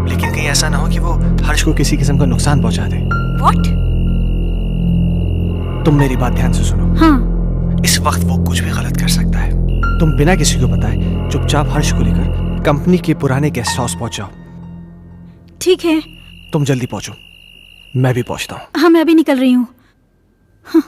C: लेकिन कहीं ऐसा ना हो कि वो हर्ष को किसी किस्म का नुकसान पहुंचा दे।
E: What?
C: तुम मेरी बात ध्यान से सुनो।
E: हाँ।
C: इस वक्त वो कुछ भी गलत कर सकता है। तुम बिना किसी को बताए चुपचाप हर्ष को लेकर कंपनी के पुराने गेस्ट हाउस पहुंच जाओ।
E: ठीक है।
C: तुम जल्दी पहुंचो, मैं भी पहुंचता हूँ।
E: हाँ, मैं अभी निकल रही हूँ। हाँ।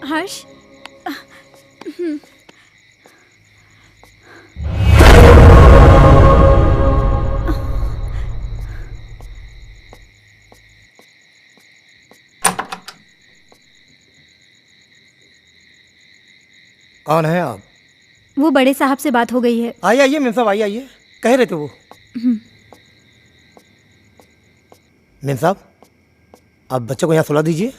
E: हर्ष।
P: कौन है आप?
E: वो बड़े साहब से बात हो गई है।
P: आइए आइए मेम साहब, आइए आइए। कह रहे थे वो। मेम साहब, आप बच्चे को यहाँ सुला दीजिए,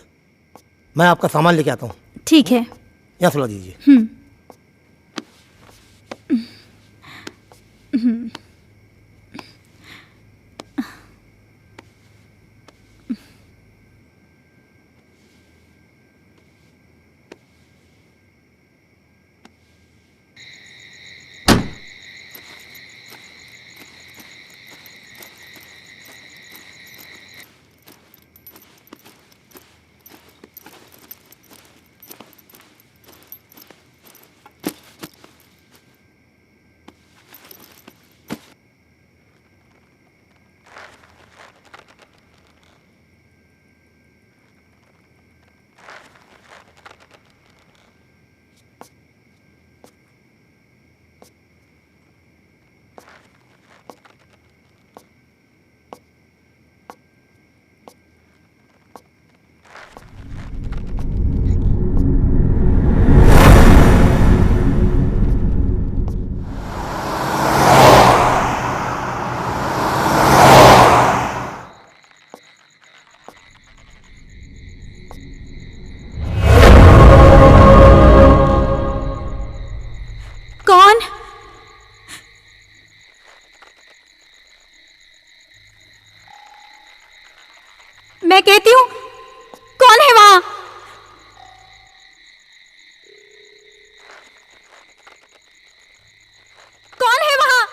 P: मैं आपका सामान लेके आता हूँ।
E: ठीक है।
P: यहाँ सुला दीजिए।
E: कौन? मैं कहती हूँ, कौन है वहां? कौन है वहां?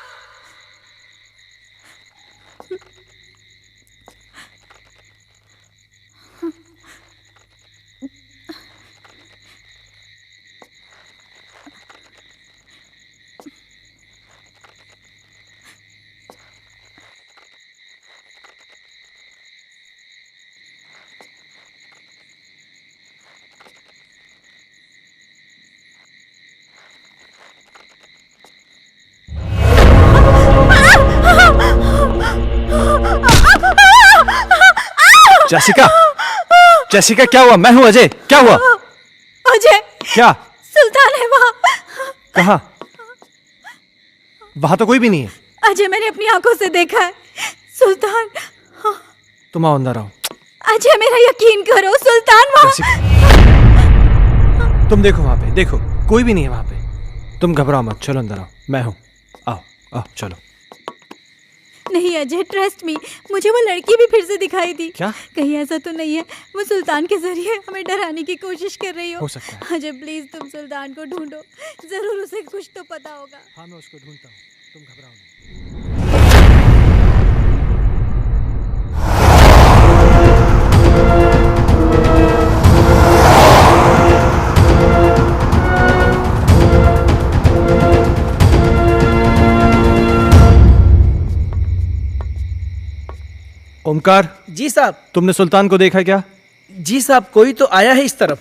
C: जेसिका, जेसिका क्या हुआ? मैं हूं अजय, क्या हुआ?
E: अजय,
C: क्या?
E: सुल्तान है वहाँ।
C: कहाँ? वहां तो कोई भी नहीं है।
E: अजय, मैंने अपनी आंखों से देखा है। सुल्तान।
C: तुम आओ, अंदर आओ।
E: अजय, मेरा यकीन करो, सुल्तान वहाँ।
C: तुम देखो वहां पे, देखो कोई भी नहीं है वहां पे। तुम घबराओ मत, चलो अंदर आओ, मैं हूं। आओ आओ चलो।
E: नहीं अजय, ट्रस्ट मी, मुझे वो लड़की भी फिर से दिखाई दी।
C: क्या?
E: कहीं ऐसा तो नहीं है वो सुल्तान के जरिए हमें डराने की कोशिश कर रही
C: हो सकता है।
E: अजय प्लीज, तुम सुल्तान को ढूंढो, जरूर उसे कुछ तो पता होगा।
C: हाँ, मैं उसको ढूंढता हूँ, तुम घबराओ नहीं। ओमकार।
D: जी साहब।
C: तुमने सुल्तान को देखा क्या?
D: जी साहब, कोई तो आया है इस तरफ।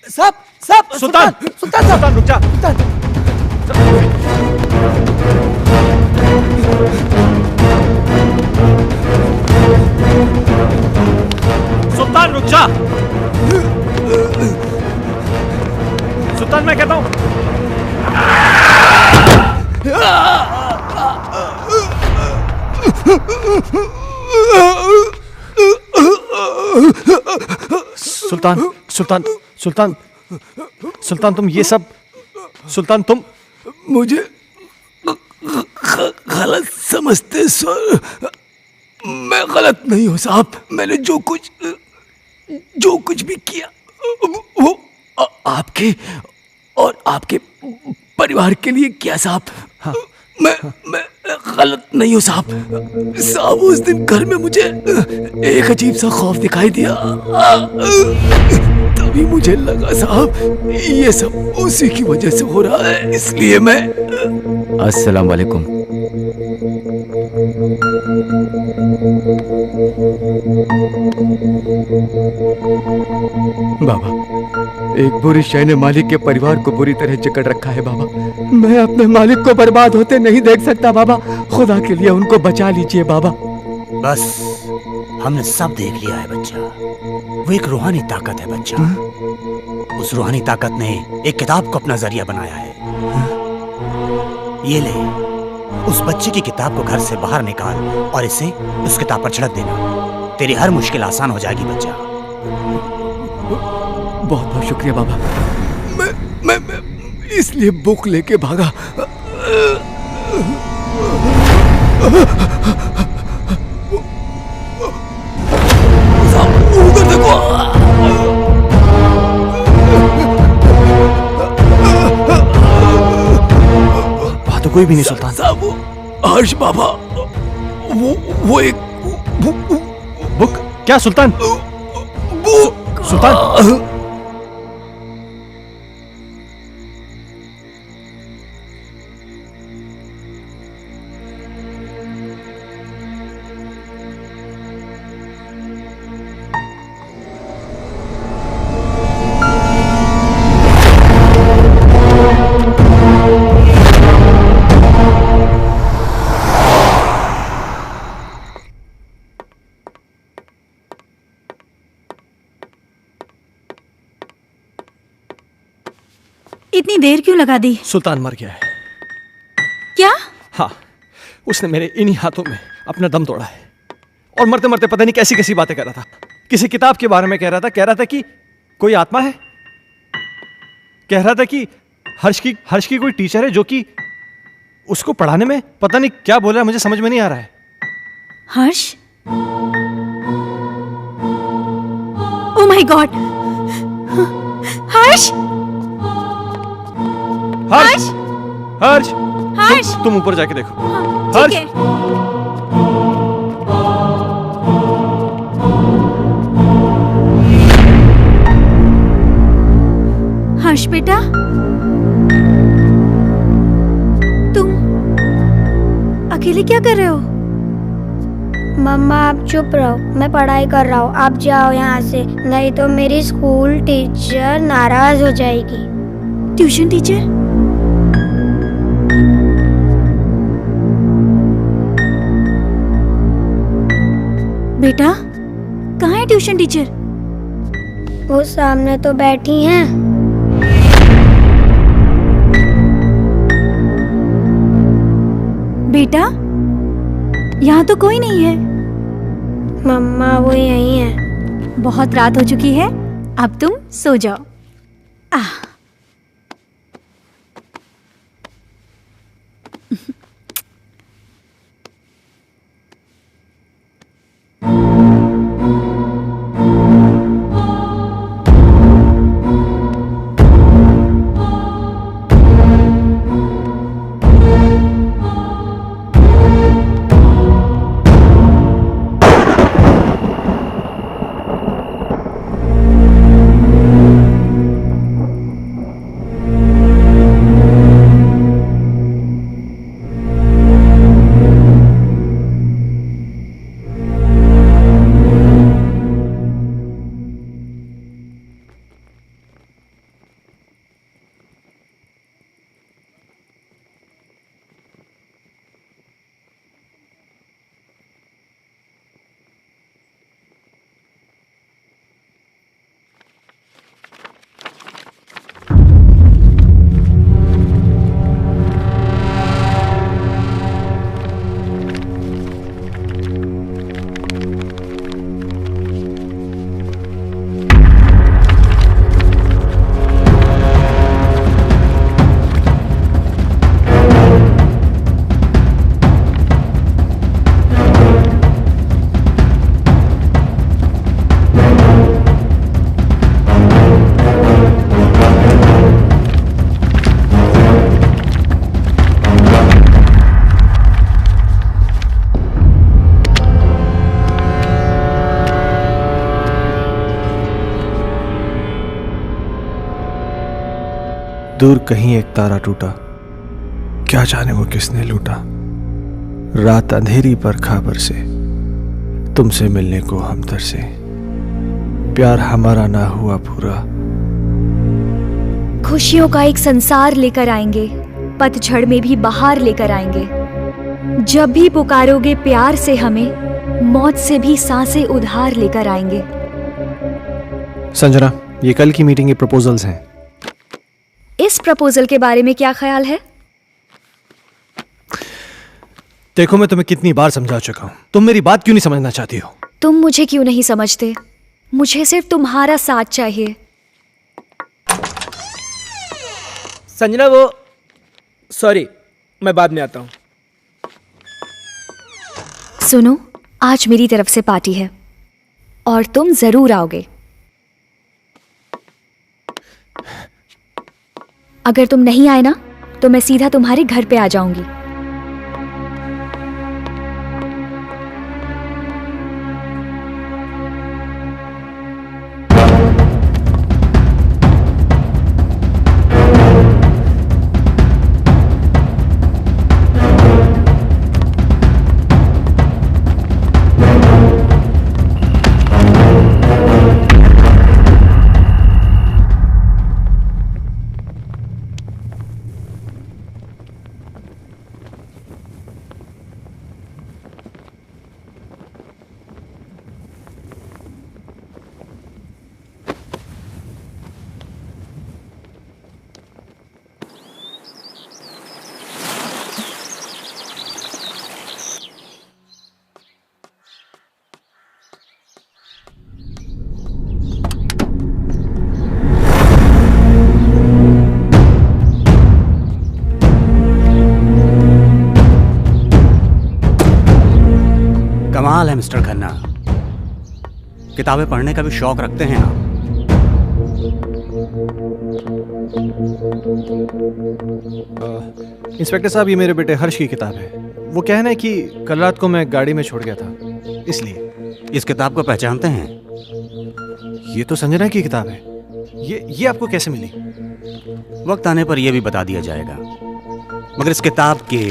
D: साहब, साहब,
C: सुल्तान,
D: सुल्तान साहब,
C: रुक जा। सुल्तान रुक जा। सुल्तान, मैं कहता हूं। सुल्तान, सुल्तान, सुल्तान, सुल्तान, तुम ये सब, सुल्तान तुम
O: मुझे गलत समझते सर। मैं गलत नहीं हूं साहब। मैंने जो कुछ भी किया वो आपके और आपके परिवार के लिए किया साहब।
C: हाँ।
O: मैं गलत नहीं हूँ साहब। साहब, उस दिन घर में मुझे एक अजीब सा खौफ दिखाई दिया। तभी मुझे लगा साहब ये सब उसी की वजह से हो रहा है, इसलिए मैं।
Q: अस्सलाम वालेकुम।
O: बाबा, एक बुरी शय ने मालिक के परिवार को बुरी तरह जकड़ रखा है बाबा। मैं अपने मालिक को बर्बाद होते नहीं देख सकता बाबा। खुदा के लिए उनको बचा लीजिए बाबा।
J: बस, हमने सब देख लिया है बच्चा। वो एक रूहानी ताकत है बच्चा। उस रूहानी ताकत ने एक किताब को अपना जरिया बनाया है। ये ले, उस बच्चे की किताब को घर से बाहर निकाल और इसे उस किताब पर छिड़क देना। तेरी हर मुश्किल आसान हो जाएगी बच्चा।
O: बहुत बहुत शुक्रिया बाबा। मैं इसलिए बुक लेके भागा। उधर देखो।
C: वहां तो कोई भी नहीं सुल्तान।
O: साहब, हर्ष बाबा, वो एक
C: बुक। क्या सुल्तान? सुल्तान,
E: इतनी देर क्यों लगा दी?
C: सुल्तान मर गया है।
E: क्या?
C: हाँ, उसने मेरे इन्हीं हाथों में अपना दम तोड़ा है। और मरते मरते पता नहीं कैसी कैसी बातें कर रहा था। किसी किताब के बारे में कह रहा था कि कोई आत्मा है। कह रहा था कि हर्ष की कोई टीचर है जो कि उसको पढ़ाने में पता नहीं क्या बोल रहा है, मुझे समझ में नहीं आ रहा है।
E: Harsh? Oh my God! Harsh!
C: Harsh! Harsh!
E: Harsh!
C: तुम ऊपर जाके देखो।
E: ठीक है। हर्ष बेटा, तुम अकेले क्या कर रहे हो?
M: मम्मा आप चुप रहो, मैं पढ़ाई कर रहा हूँ। आप जाओ यहाँ से, नहीं तो मेरी स्कूल टीचर नाराज हो जाएगी।
E: Tuition teacher? बेटा कहाँ है ट्यूशन टीचर?
M: वो सामने तो बैठी हैं।
E: बेटा यहाँ तो कोई नहीं है।
M: मम्मा वो यहीं है।
E: बहुत रात हो चुकी है, अब तुम सो जाओ।
C: दूर कहीं एक तारा टूटा, क्या जाने वो किसने लूटा। रात अंधेरी पर खबर से, तुमसे मिलने को हम तरसे। प्यार हमारा ना हुआ पूरा।
H: खुशियों का एक संसार लेकर आएंगे, पतझड़ में भी बहार लेकर आएंगे। जब भी पुकारोगे प्यार से हमें, मौत से भी सांसें उधार लेकर आएंगे।
C: संजना, ये कल की मीटिंग के प्रपोजल्स हैं।
H: इस प्रपोजल के बारे में क्या ख्याल है?
C: देखो, मैं तुम्हें कितनी बार समझा चुका हूं, तुम मेरी बात क्यों नहीं समझना चाहती हो?
H: तुम मुझे क्यों नहीं समझते? मुझे सिर्फ तुम्हारा साथ चाहिए।
G: संजना, वो सॉरी, मैं बाद में आता हूं।
H: सुनो, आज मेरी तरफ से पार्टी है और तुम जरूर आओगे। अगर तुम नहीं आए ना, तो मैं सीधा तुम्हारे घर पे आ जाऊंगी।
J: कमाल है मिस्टर खन्ना, किताबें पढ़ने का भी शौक रखते हैं आप।
C: इंस्पेक्टर साहब, ये मेरे बेटे हर्ष की किताब है। वो कहना है कि कल रात को मैं गाड़ी में छोड़ गया था, इसलिए।
J: इस किताब को पहचानते हैं?
C: ये तो संजना की किताब है। ये आपको कैसे मिली?
J: वक्त आने पर यह भी बता दिया जाएगा, मगर इस किताब के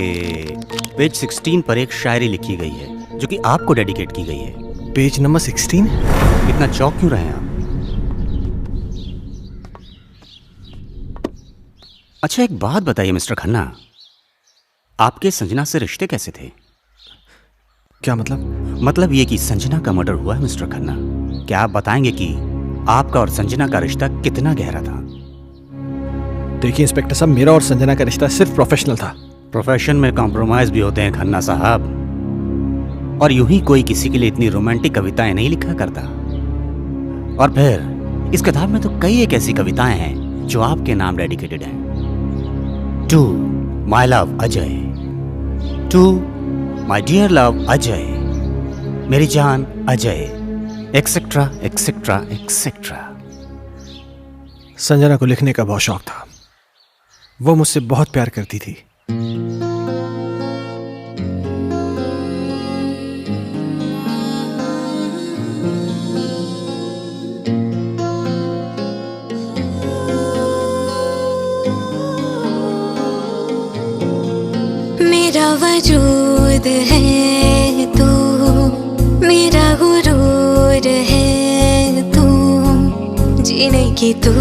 J: पेज 16 पर एक शायरी लिखी गई है जो कि आपको डेडिकेट की गई है।
C: Page number 16?
J: इतना चौंक क्यों रहे हैं आप? अच्छा, एक बात बताइए मिस्टर खन्ना, आपके संजना से रिश्ते कैसे थे?
C: क्या मतलब?
J: मतलब ये कि संजना का मर्डर हुआ है मिस्टर खन्ना। क्या आप बताएंगे कि आपका और संजना का रिश्ता कितना गहरा था?
C: देखिए इंस्पेक्टर साहब, मेरा और संजना का रिश्ता सिर्फ प्रोफेशनल था।
J: प्रोफेशन में कॉम्प्रोमाइज भी होते हैं खन्ना साहब, और यूं ही कोई किसी के लिए इतनी रोमांटिक कविताएं नहीं लिखा करता। और फिर इस किताब में तो कई एक ऐसी कविताएं हैं जो आपके नाम डेडिकेटेड हैं। To my love Ajay, to my dear love Ajay, मेरी जान Ajay, etcetera etcetera etcetera.
C: Sanjana को लिखने का बहुत शौक था। वो मुझसे बहुत प्यार करती थी।
K: मेरा वजूद है तू, मेरा गुरूर है तू, जीने की तू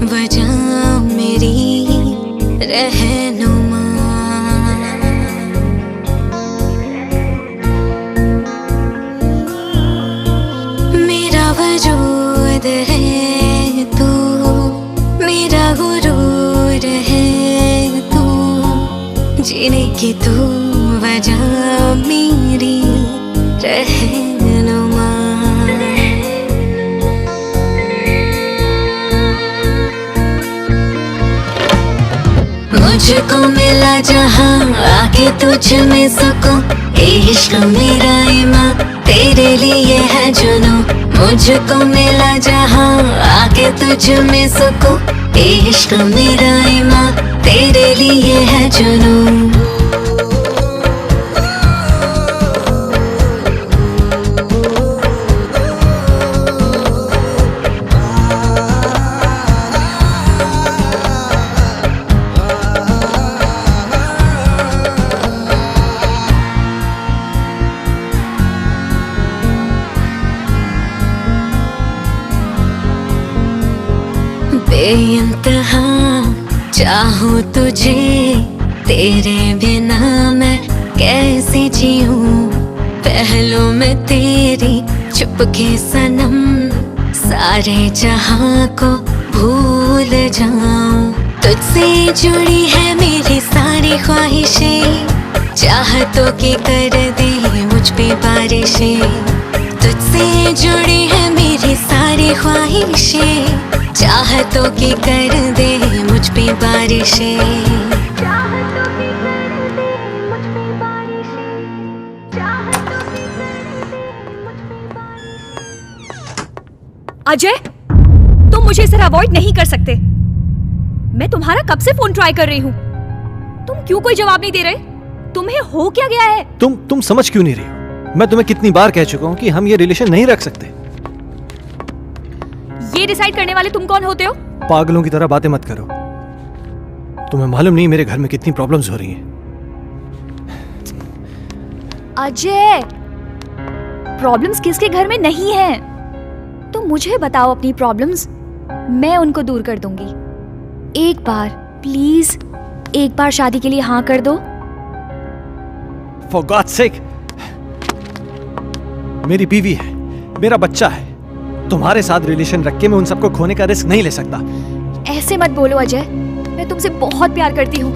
K: वजह मेरी रहनुमा। मेरा वजूद है तू, मेरा गुरूर है तू, जीने की तू वजह मेरी रहनुमा। मुझको मिला जहां आके तुझ में सुकून, इश्क मेरा ईमान तेरे लिए है जुनून। मुझको मिला जहां आके तुझ में सुकून, इश्क मेरा ईमान तेरे लिए है जुनून। बेइंतहा चाहूं तुझे, तेरे बिना मैं कैसे जीऊं। पहलू में तेरी चुपके सनम, सारे जहां को भूल जाऊं। तुझसे जुड़ी है मेरी सारी ख्वाहिशें, चाहतों की कर दे मुझ पे बारिशें। तुझसे जुड़ी है मेरी सारी ख्वाहिशें, चाहतों की कर दे मुझ पे बारिशें।
H: अजय, तुम मुझे इस तरह अवॉइड नहीं कर सकते। मैं तुम्हारा कब से फोन ट्राई कर रही हूँ, तुम क्यों कोई जवाब नहीं दे रहे? तुम्हें हो क्या गया है?
C: तुम समझ क्यों नहीं रही हो? मैं तुम्हें कितनी बार कह चुका हूँ कि हम ये रिलेशन नहीं रख सकते।
H: ये डिसाइड करने वाले तुम कौन होते हो?
C: पागलों की तरह बातें मत करो। तुम्हें मालूम नहीं मेरे घर में कितनी प्रॉब्लम्स हो रही हैं।
H: अजय, प्रॉब्लम्स किसके घर में नहीं है? तुम मुझे बताओ अपनी प्रॉब्लम्स, मैं उनको दूर कर दूंगी। एक बार प्लीज, एक बार शादी के लिए हाँ कर दो।
C: For God's sake, मेरी बीवी है, मेरा बच्चा है। तुम्हारे साथ रिलेशन रख के मैं उन सबको खोने का रिस्क नहीं ले सकता।
H: ऐसे मत बोलो अजय, मैं तुमसे बहुत प्यार करती हूँ।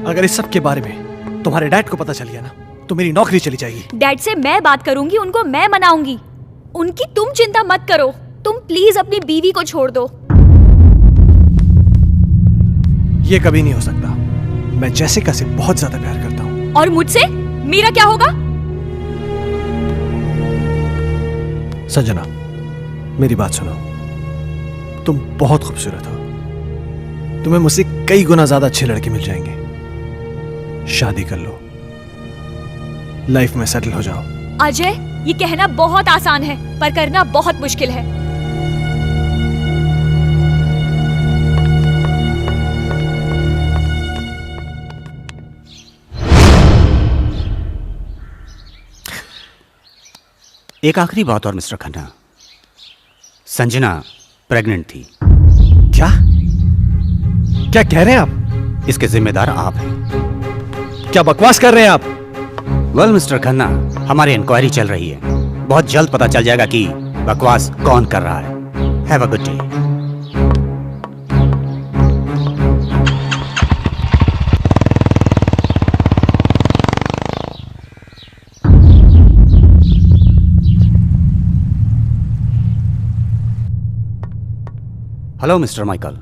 C: अगर इस सब के बारे में तुम्हारे डैड को पता चल गया ना, तो मेरी नौकरी चली जाएगी।
H: डैड से मैं बात करूंगी, उनको मैं मनाऊंगी। उनकी तुम चिंता मत करो। तुम प्लीज अपनी बीवी को छोड़ दो।
C: ये कभी नहीं हो सकता। मैं जैसिका से बहुत ज्यादा प्यार करता हूँ।
H: और मुझसे मेरा क्या होगा?
C: संजना, मेरी बात सुनो। तुम बहुत खूबसूरत हो। तुम्हें मुझसे कई गुना ज्यादा अच्छे लड़के मिल जाएंगे। शादी कर लो, लाइफ में सेटल हो जाओ।
H: अजय, ये कहना बहुत आसान है, पर करना बहुत मुश्किल है।
J: एक आखिरी बात और मिस्टर खन्ना, संजना प्रेग्नेंट थी।
C: क्या कह रहे हैं आप?
J: इसके जिम्मेदार आप हैं।
C: क्या बकवास कर रहे हैं आप?
J: वेल मिस्टर खन्ना, हमारी इंक्वायरी चल रही है। बहुत जल्द पता चल जाएगा कि बकवास कौन कर रहा है। Have a good day. Hello mister Michael.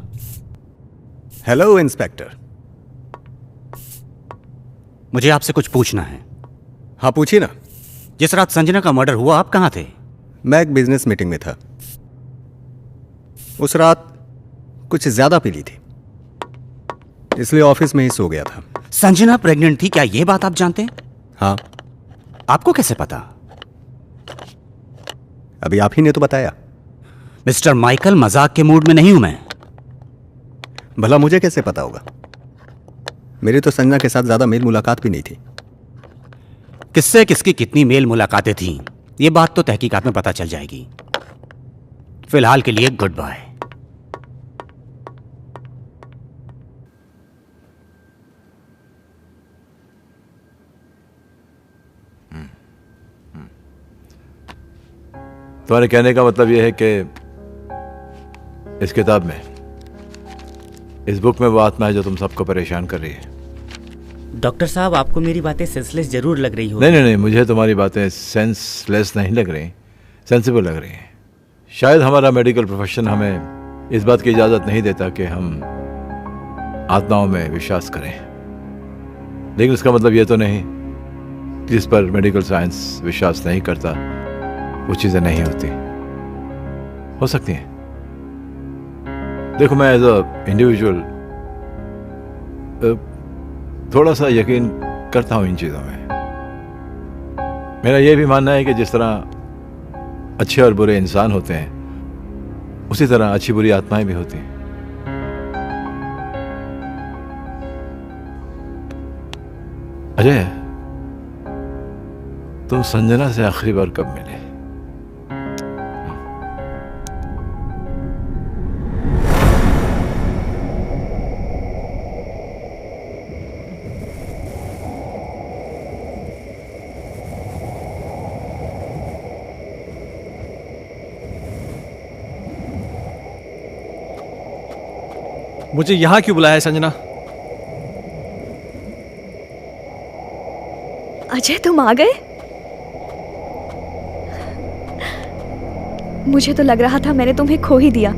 I: Hello inspector.
J: मुझे आपसे कुछ पूछना है।
I: हाँ पूछिए ना।
J: जिस रात संजना का मर्डर हुआ आप कहाँ थे?
I: मैं एक बिजनेस मीटिंग में था। उस रात कुछ ज्यादा पी ली थी, इसलिए ऑफिस में ही सो गया था।
J: संजना प्रेग्नेंट थी, क्या यह बात आप जानते हैं?
I: हाँ।
J: आपको कैसे पता?
I: अभी आप ही ने तो बताया।
J: मिस्टर माइकल, मजाक के मूड में नहीं हूं मैं।
I: भला मुझे कैसे पता होगा? मेरी तो संजना के साथ ज्यादा मेल मुलाकात भी नहीं थी।
J: किससे किसकी कितनी मेल मुलाकातें थीं, ये बात तो तहकीकात में पता चल जाएगी। फिलहाल के लिए गुड बाय।
N: तुम्हारे कहने का मतलब यह है कि इस किताब में, इस बुक में वो आत्मा है जो तुम सबको परेशान कर रही है।
R: डॉक्टर साहब, आपको मेरी बातें सेंसलेस जरूर लग रही हो।
N: नहीं, मुझे तुम्हारी बातें सेंसलेस नहीं लग रही, सेंसिबल लग रही हैं। शायद हमारा मेडिकल प्रोफेशन हमें इस बात की इजाज़त नहीं देता कि हम आत्माओं में विश्वास करें, लेकिन उसका मतलब ये तो नहीं कि जिस पर मेडिकल साइंस विश्वास नहीं करता वो चीज़ें नहीं होती। हो सकती हैं। देखो, मैं एज अ इंडिविजुअल थोड़ा सा यकीन करता हूँ इन चीज़ों में। मेरा यह भी मानना है कि जिस तरह अच्छे और बुरे इंसान होते हैं, उसी तरह अच्छी बुरी आत्माएं भी होती हैं। अजय, तुम संजना से आखिरी बार कब मिले?
C: मुझे यहां क्यों बुलाया है संजना?
H: अजय, तुम आ गए? मुझे तो लग रहा था मैंने तुम्हें खो ही दिया।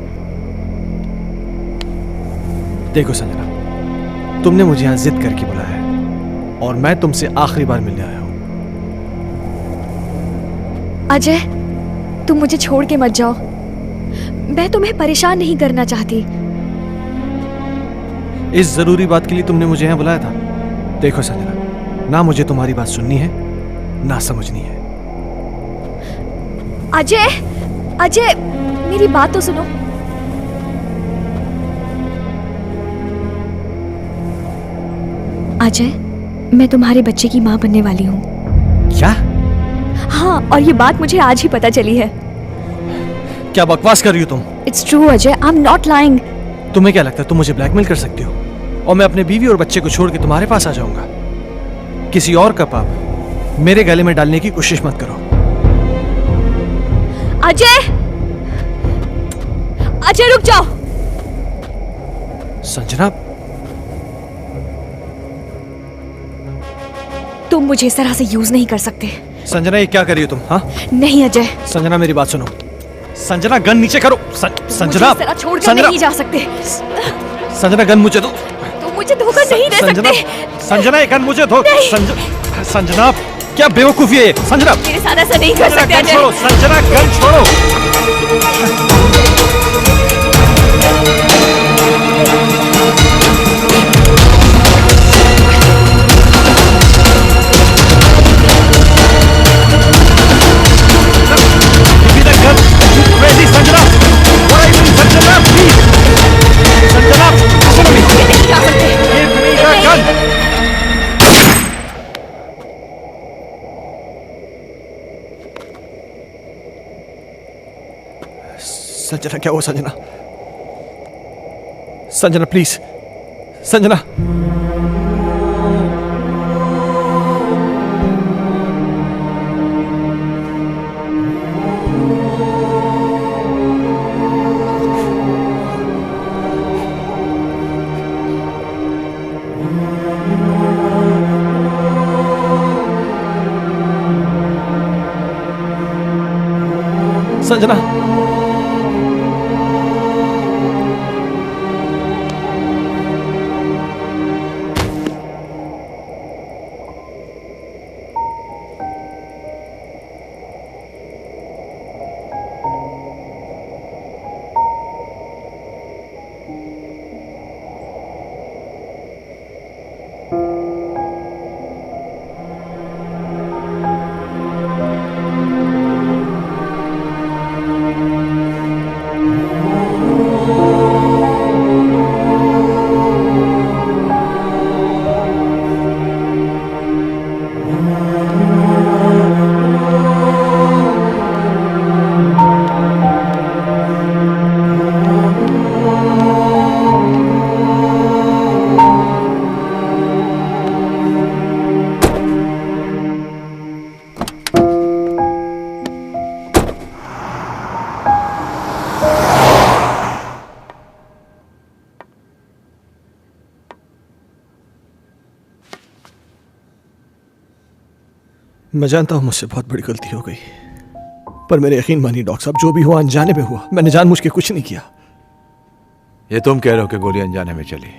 C: देखो संजना, तुमने मुझे यहां जिद करके बुलाया है और मैं तुमसे आखिरी बार मिलने आया हूं।
H: अजय, तुम मुझे छोड़ के मत जाओ। मैं तुम्हें परेशान नहीं करना चाहती।
C: इस जरूरी बात के लिए तुमने मुझे यहाँ बुलाया था? देखो संजना, ना मुझे तुम्हारी बात सुननी है ना समझनी है।
H: अजय, अजय, मेरी बात तो सुनो। अजय, मैं तुम्हारे बच्चे की माँ बनने वाली हूँ।
C: क्या?
H: हाँ, और ये बात मुझे आज ही पता चली है।
C: क्या बकवास कर रही हो तुम?
H: It's true Ajay, I am not lying.
C: तुम्हें क्या लगता है तुम मुझे ब्लैकमेल कर सकती हो और मैं अपने बीवी और बच्चे को छोड़ के तुम्हारे पास आ जाऊंगा? किसी और का पाप मेरे गले में डालने की कोशिश मत करो।
H: अजय, अजय रुक जाओ।
C: संजना,
H: तुम मुझे इस तरह से यूज नहीं कर सकते।
C: संजना, ये क्या कर रही हो तुम? हाँ?
H: नहीं अजय।
C: संजना, मेरी बात सुनो। संजना, गन नीचे करो। संजना,
H: मुझे इस तरह छोड़कर नहीं जा सकते।
C: संजना, गन मुझे दो।
H: तुम मुझे धोखा नहीं दे सकते।
C: संजना, ये गन मुझे दो। संजना, क्या बेवकूफी है ये? संजना,
H: मेरे साथ ऐसा नहीं कर सकते अजय।
C: छोड़ो संजना, गन छोड़ो। संजना, क्या हुआ संजना? संजना प्लीज, संजना। संजना, मैं जानता हूं मुझसे बहुत बड़ी गलती हो गई, पर मेरे यकीन मानिए डॉक्टर साहब, जो भी हुआ अनजाने में हुआ। मैंने जानबूझ के कुछ नहीं किया।
N: ये तुम कह रहे हो कि गोली अनजाने में चली।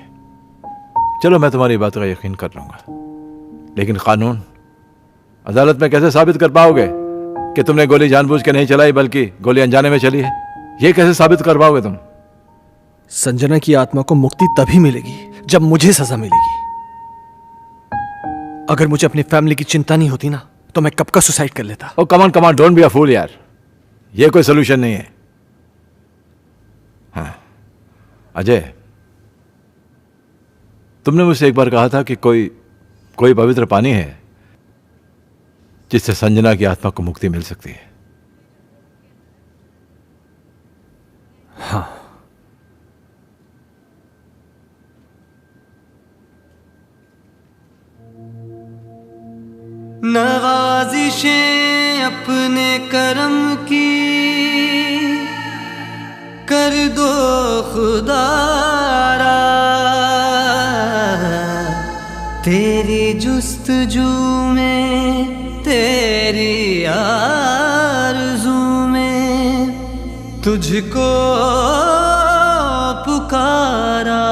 N: चलो मैं तुम्हारी बात का यकीन कर लूंगा, लेकिन कानून अदालत में कैसे साबित कर पाओगे कि तुमने गोली जानबूझ के नहीं चलाई बल्कि गोली अनजाने में चली है? ये कैसे साबित कर पाओगे तुम?
C: संजना की आत्मा को मुक्ति तभी मिलेगी जब मुझे सजा मिलेगी। अगर मुझे अपनी फैमिली की चिंता नहीं होती ना, तो मैं कब का सुसाइड कर लेता।
N: ओ कमान कमान, डोंट बी अ फूल यार, ये कोई सोल्यूशन नहीं है। हाँ अजय, तुमने मुझसे एक बार कहा था कि कोई पवित्र पानी है जिससे संजना की आत्मा को मुक्ति मिल सकती है।
C: हाँ,
L: नवाजिशें अपने करम की कर दो खुदारा, तेरी जुस्तजू में तेरी आरज़ू में तुझको पुकारा।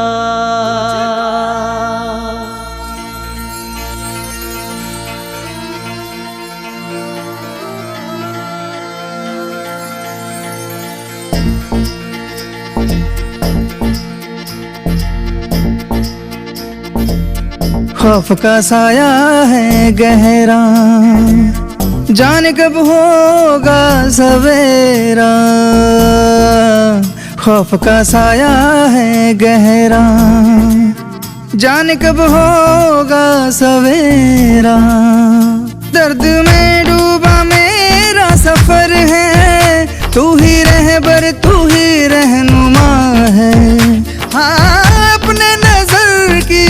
L: खौफ का साया है गहरा, जाने कब होगा सवेरा। खौफ का साया है गहरा, जाने कब होगा सवेरा। दर्द में डूबा मेरा सफर है, तू ही रहबर तू ही रहनुमा है। हाँ अपने नजर की,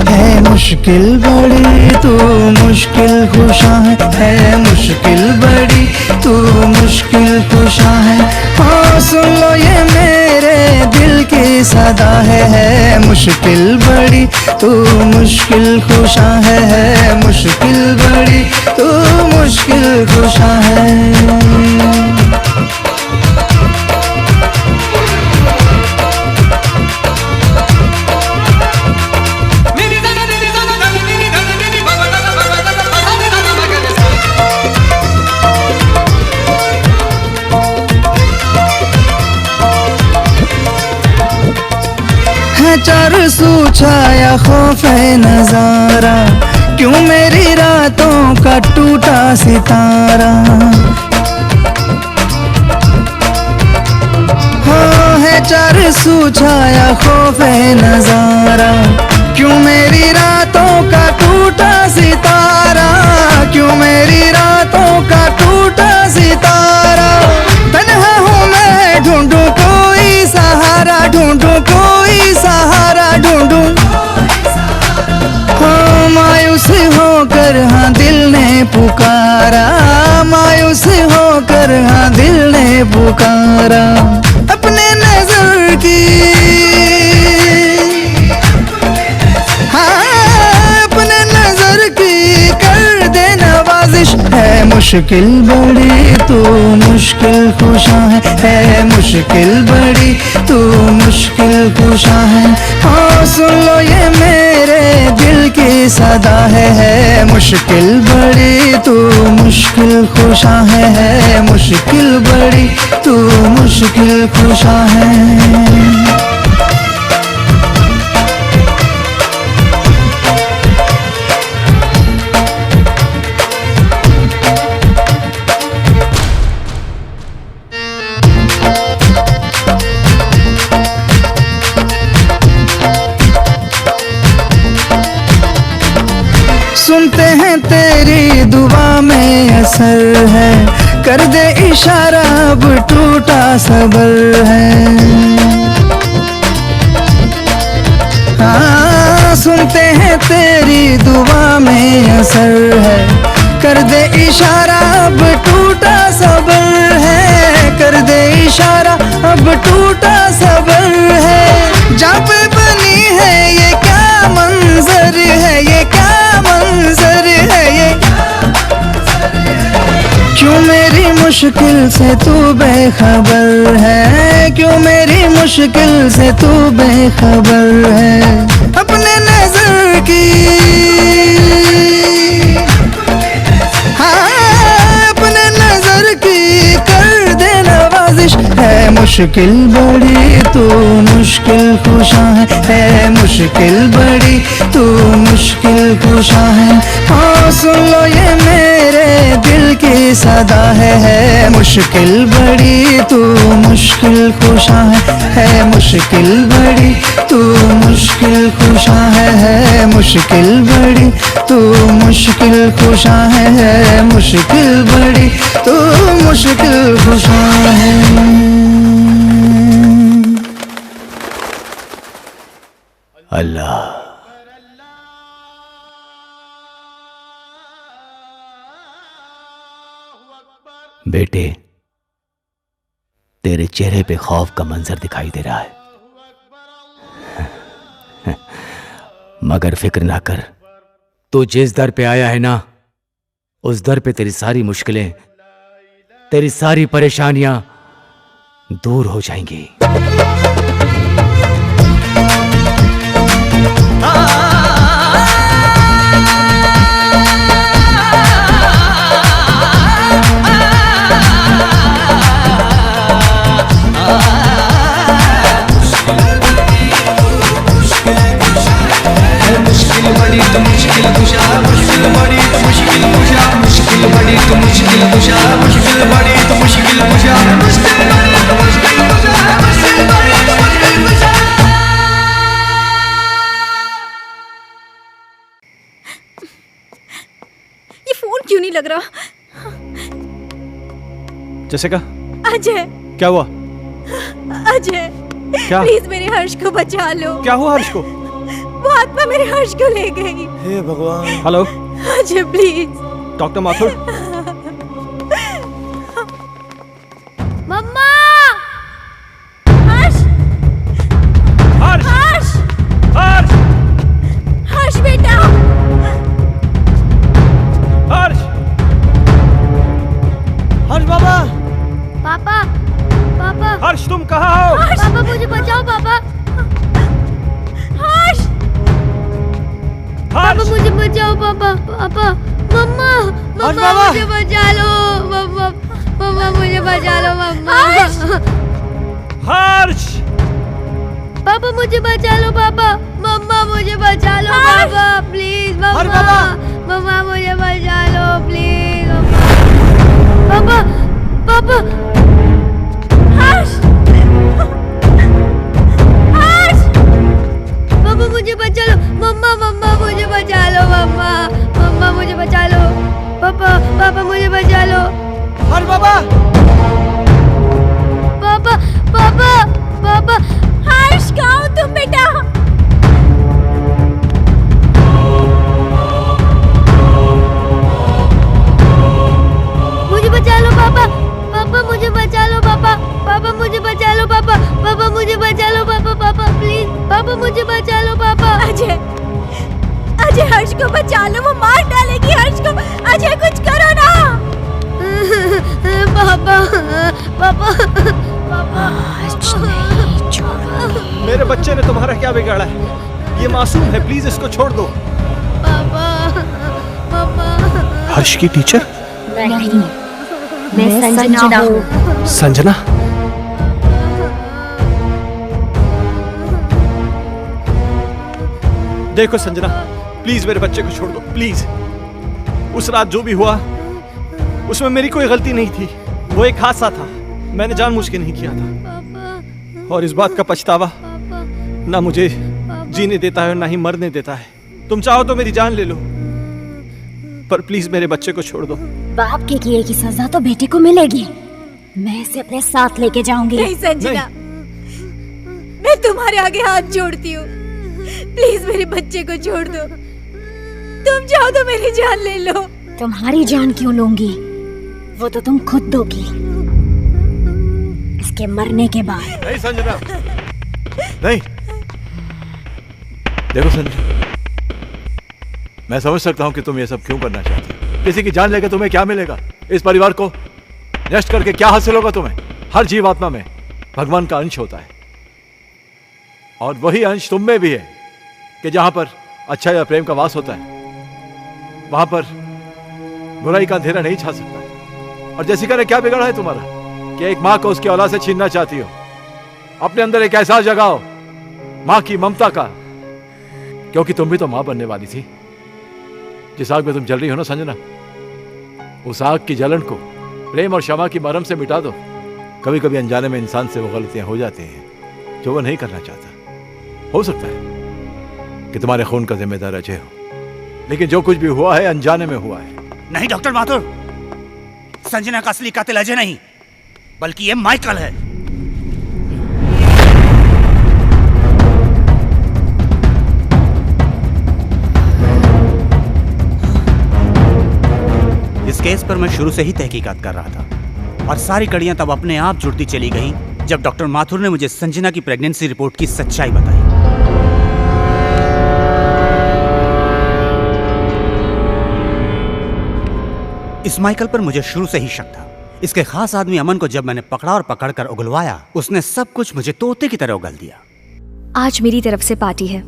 L: है मुश्किल बड़ी तू मुश्किल खुशा है मुश्किल बड़ी तू मुश्किल खुशा है। हाँ सुन लो ये मेरे दिल की सदा है मुश्किल बड़ी तू मुश्किल खुशा है मुश्किल बड़ी तू मुश्किल खुशा है। चार सू छाया खौफ है नजारा, क्यों मेरी रातों का टूटा सितारा। हाँ है चार सू छाया खौफ है नजारा, क्यों मेरी रातों का टूटा सितारा। क्यों मेरी रातों का टूटा सितारा। तन्हा हूँ मैं ढूंढूं कोई सहारा, ढूंढूं कोई सहारा ढूंढूं। हाँ मायूस होकर हाँ दिल ने पुकारा, मायूस होकर हाँ दिल ने पुकारा। अपने नजर की हाँ
S: मुश्किल बड़ी तू मुश्किल खुशा है मुश्किल बड़ी तू मुश्किल खुशा है। हाँ सुन लो ये मेरे दिल की सदा है मुश्किल बड़ी तू मुश्किल खुशा है मुश्किल बड़ी तू मुश्किल खुशा है। सुनते हैं तेरी दुआ में असर है कर दे इशारा अब टूटा सबर है। हाँ सुनते हैं तेरी दुआ में असर है कर दे इशारा अब टूटा सबर है कर दे इशारा अब टूटा सबर है। जब बनी है ये क्या मंजर है ये क्या मंजर है ये क्यों मेरी मुश्किल से तू बेखबर है क्यों मेरी मुश्किल से तू बेखबर है। अपने नजर की हाँ अपने नजर की कर दे नवाजिश है मुश्किल बड़ी तू मुश्किल खुशा है मुश्किल बड़ी तू मुश्किल खुशा है। हाँ सुन लो ये मेरे दिल की सदा है मुश्किल बड़ी तू मुश्किल खुशा है मुश्किल बड़ी तू मुश्किल खुशा है मुश्किल बड़ी तू मुश्किल खुशा है मुश्किल बड़ी तू मुश्किल खुशा है।
O: अल्लाह बेटे तेरे चेहरे पे खौफ का मंजर दिखाई दे रहा है मगर फिक्र ना कर तू जिस दर पे आया है ना उस दर पे तेरी सारी मुश्किलें तेरी सारी परेशानियां दूर हो जाएंगी।
L: मुश्किल बड़ी तो मुश्किल खुशा मुश्किल बड़ी तो मुश्किल खुशा मुश्किल बड़ी तो मुश्किल खुशा मुश्किल बड़ी तो मुश्किल खुशा मुश्किल बड़ी तो मुश्किल खुशा मुश्किल बड़ी तो मुश्किल खुशा।
E: ये फोन क्यों नहीं लग रहा?
C: जैसिका
E: अजय
C: क्या हुआ?
E: अजय
C: क्या?
E: प्लीज मेरे हर्ष को बचा लो।
C: क्या हुआ हर्ष को?
E: वो आत्मा मेरे हर्ष को ले गई।
C: हे भगवान। Hello
E: Ajay please.
C: Doctor Mathur.
F: मम्मा
E: हर्ष
C: हर्ष
E: हर्ष
C: हर्ष
E: हर्ष बेटा
C: हर्ष
P: हर्ष बाबा
F: पापा पापा
C: हर्ष तुम कहाँ हो?
F: पापा मुझे बचाओ पापा
E: हर्ष
F: पापा मुझे बचाओ पापा पापा मम्मा मम्मा मुझे बचा लो मम्मा मम्मा मुझे बचा लो मम्मा
C: हर्ष
F: पापा मुझे बचा लो पापा मम्मा मुझे बचा लो पापा प्लीज मम्मा मम्मा मुझे बचा लो प्लीज पापा पापा
E: हर्ष हर्ष
F: पापा मुझे बचा लो मम्मा मम्मा मुझे बचा लो मम्मा मम्मा मुझे बचा लो पापा पापा मुझे बचा लो
P: हर बाबा
F: पापा पापा पापा
E: हर्ष कहाँ हो तुम बेटा?
F: मुझे बचा लो पापा पापा मुझे बचा लो पापा पापा मुझे बचा लो पापा पापा मुझे बचा लो पापा पापा प्लीज पापा मुझे बचा लो पापा
E: अजय अजय हर्ष को बचा लो वो मार डालेगी हर्ष को। अजय कुछ करो ना।
F: पापा पापा पापा
A: आज नहीं छोड़ूंगी।
C: मेरे बच्चे ने तुम्हारा क्या बिगाड़ा है? ये मासूम है, प्लीज इसको छोड़ दो।
F: पापा पापा।
C: हर्ष की टीचर?
A: नहीं, मैं संजना हूँ।
C: संजना? देखो संजना, प्लीज मेरे बच्चे को छोड़ दो, प्लीज। उस रात जो भी हुआ उसमें मेरी कोई गलती नहीं थी, वो एक हादसा था, मैंने जानबूझ के नहीं किया था। और इस बात का पछतावा ना मुझे जीने देता है और ना ही मरने देता है। तुम चाहो तो मेरी जान ले लो, पर प्लीज मेरे बच्चे को छोड़ दो।
A: बाप के किए की सजा तो बेटे को मिलेगी। मैं इसे अपने साथ लेके जाऊंगी।
E: नहीं संजना, मैं तुम्हारे आगे हाथ जोड़ती हूँ, प्लीज मेरे बच्चे को छोड़ दो। तुम चाहो तो मेरी जान ले लो।
A: तुम्हारी जान क्यों लूंगी? वो तो तुम खुद दोगी इसके मरने के बाद।
N: नहीं संजना, नहीं। देखो संजना, मैं समझ सकता हूं कि तुम ये सब क्यों करना चाहती हो। किसी की जान लेकर तुम्हें क्या मिलेगा? इस परिवार को नष्ट करके क्या हासिल होगा तुम्हें? हर जीवात्मा में भगवान का अंश होता है, और वही अंश तुम में भी है कि जहां पर अच्छा या प्रेम का वास होता है वहां पर बुराई का अंधेरा नहीं छा सकता। और जैसिका ने क्या बिगाड़ा है तुम्हारा कि एक मां को उसकी औलाद से छीनना चाहती हो? अपने अंदर एक एहसास जगाओ मां की ममता का, क्योंकि तुम भी तो मां बनने वाली थी। जिस आग में तुम जल रही हो ना संजना, उस आग की जलन को प्रेम और क्षमा की मरहम से मिटा दो। कभी कभी अनजाने में इंसान से वो गलतियां हो जाती हैं जो वो नहीं करना चाहता। हो सकता है कि तुम्हारे खून का जिम्मेदार अजय हो, लेकिन जो कुछ भी हुआ है अनजाने में हुआ है।
J: नहीं डॉक्टर माथुर, संजना का असली कातिल अजय नहीं बल्कि ये माइकल है। इस केस पर मैं शुरू से ही तहकीकात कर रहा था, और सारी कड़ियां तब अपने आप जुड़ती चली गई जब डॉक्टर माथुर ने मुझे संजना की प्रेगनेंसी रिपोर्ट की सच्चाई बताई। इस माइकल पर मुझे शुरू से ही शक था। इसके खास आदमी अमन को जब मैंने पकड़ा और पकड़कर उगलवाया, उसने सब कुछ मुझे तोते की तरह उगल दिया।
H: आज मेरी तरफ से पार्टी है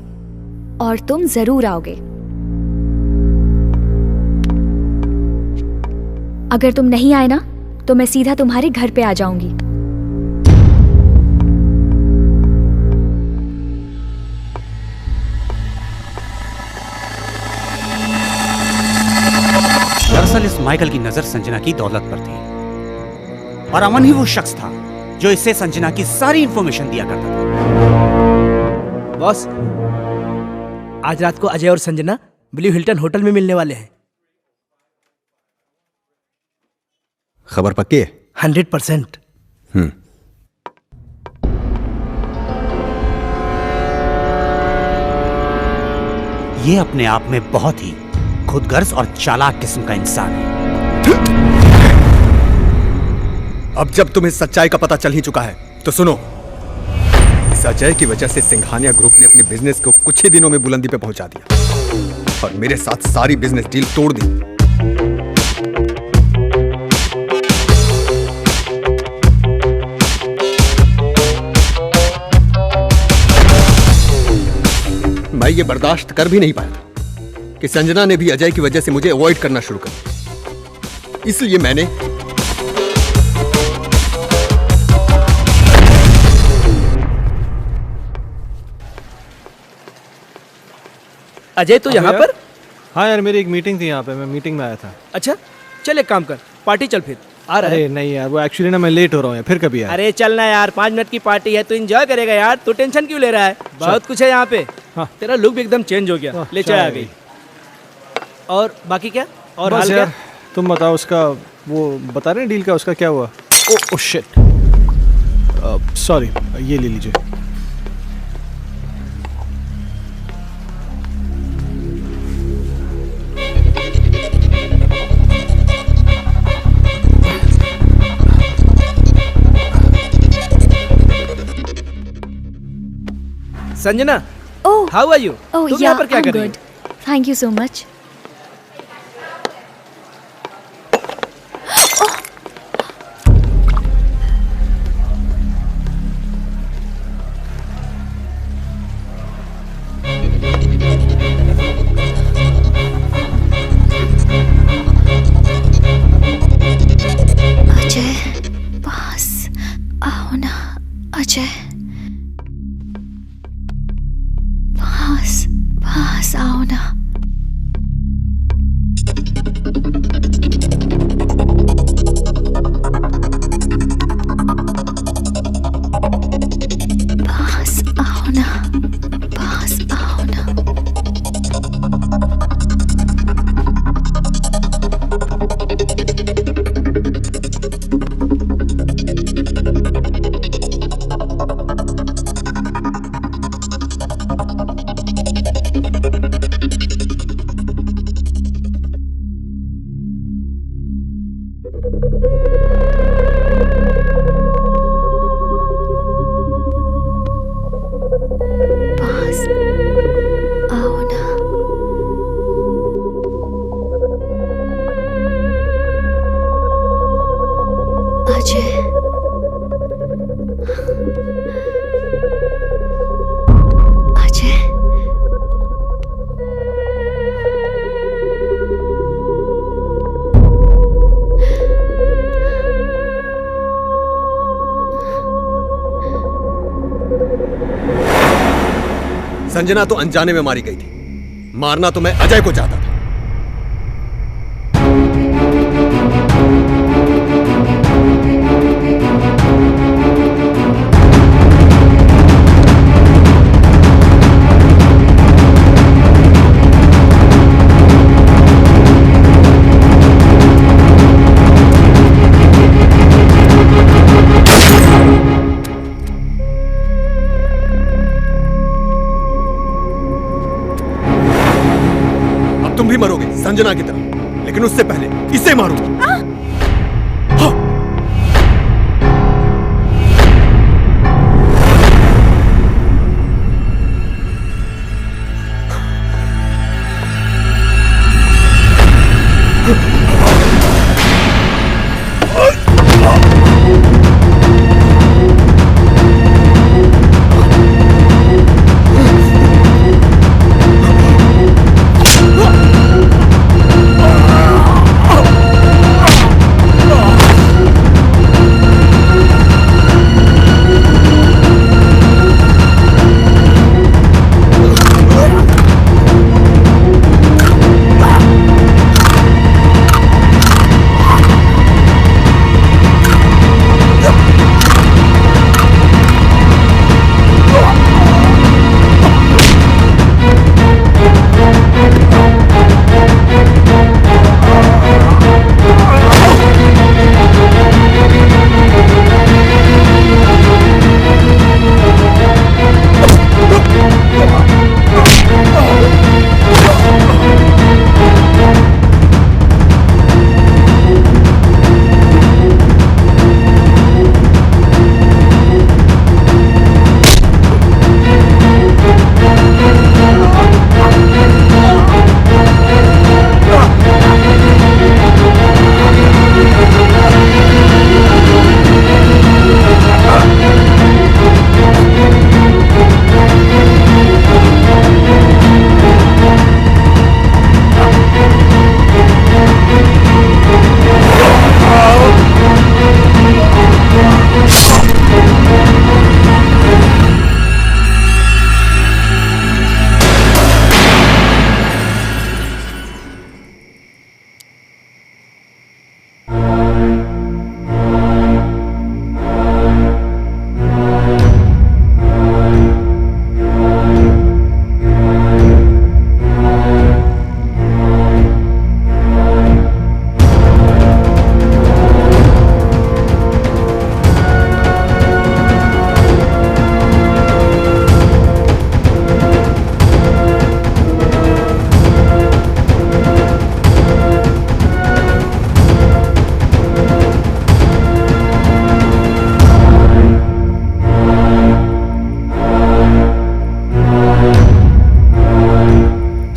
H: और तुम जरूर आओगे। अगर तुम नहीं आए ना तो मैं सीधा तुम्हारे घर पे आ जाऊंगी।
J: दरअसल इस माइकल की नजर संजना की दौलत पर थी, और अमन ही वो शख्स था जो इससे संजना की सारी इंफॉर्मेशन दिया करता था।
G: बॉस, आज रात को अजय और संजना ब्लू हिल्टन होटल में मिलने वाले हैं।
I: खबर पक्की है?
G: 100%।
J: ये अपने आप में बहुत ही खुदगर्ज और चालाक किस्म का इंसान है।
I: अब जब तुम्हें सच्चाई का पता चल ही चुका है तो सुनो। इस अजय की वजह से सिंघानिया ग्रुप ने अपने बिजनेस को कुछ ही दिनों में बुलंदी पे पहुंचा दिया और मेरे साथ सारी बिजनेस डील तोड़ दी। मैं ये बर्दाश्त कर भी नहीं पाया कि संजना ने भी अजय की वजह से मुझे अवॉइड करना शुरू कर दिया। इसलिए मैंने
G: अजय तो यहाँ पर?
C: हाँ यार, मेरी एक मीटिंग थी यहाँ पे, मैं मीटिंग में आया था।
G: अच्छा चल एक काम कर, पार्टी चल फिर। आ रहा है?
C: अरे नहीं यार, वो एक्चुअली ना मैं लेट हो रहा हूँ यार, फिर कभी यार।
G: अरे चलना यार, 5 मिनट की पार्टी है, तू एंजॉय करेगा यार, तू टेंशन क्यों ले रहा है? बहुत कुछ है यहाँ पे। हाँ। तेरा लुक भी एकदम चेंज हो गया, ले चाय आ गई। और बाकी क्या? और हाल क्या?
C: तुम बताओ, उसका वो बता रहे हैं डील का, उसका क्या हुआ? ओह शिट, सॉरी, ये ले लीजिए।
G: Sanjana,
H: oh
G: how are you?
H: Oh
G: तुम यहाँ पर क्या कर रही हो?
H: Thank you so much.
A: पास आओ ना। पास आओ ना, पास आओ ना। पास आओ ना। अजय, अजय,
I: संजना तो अनजाने में मारी गई थी, मारना तो मैं अजय को चाहता था। तुम भी मरोगे संजना की तरह, लेकिन उससे पहले इसे मारूंगा।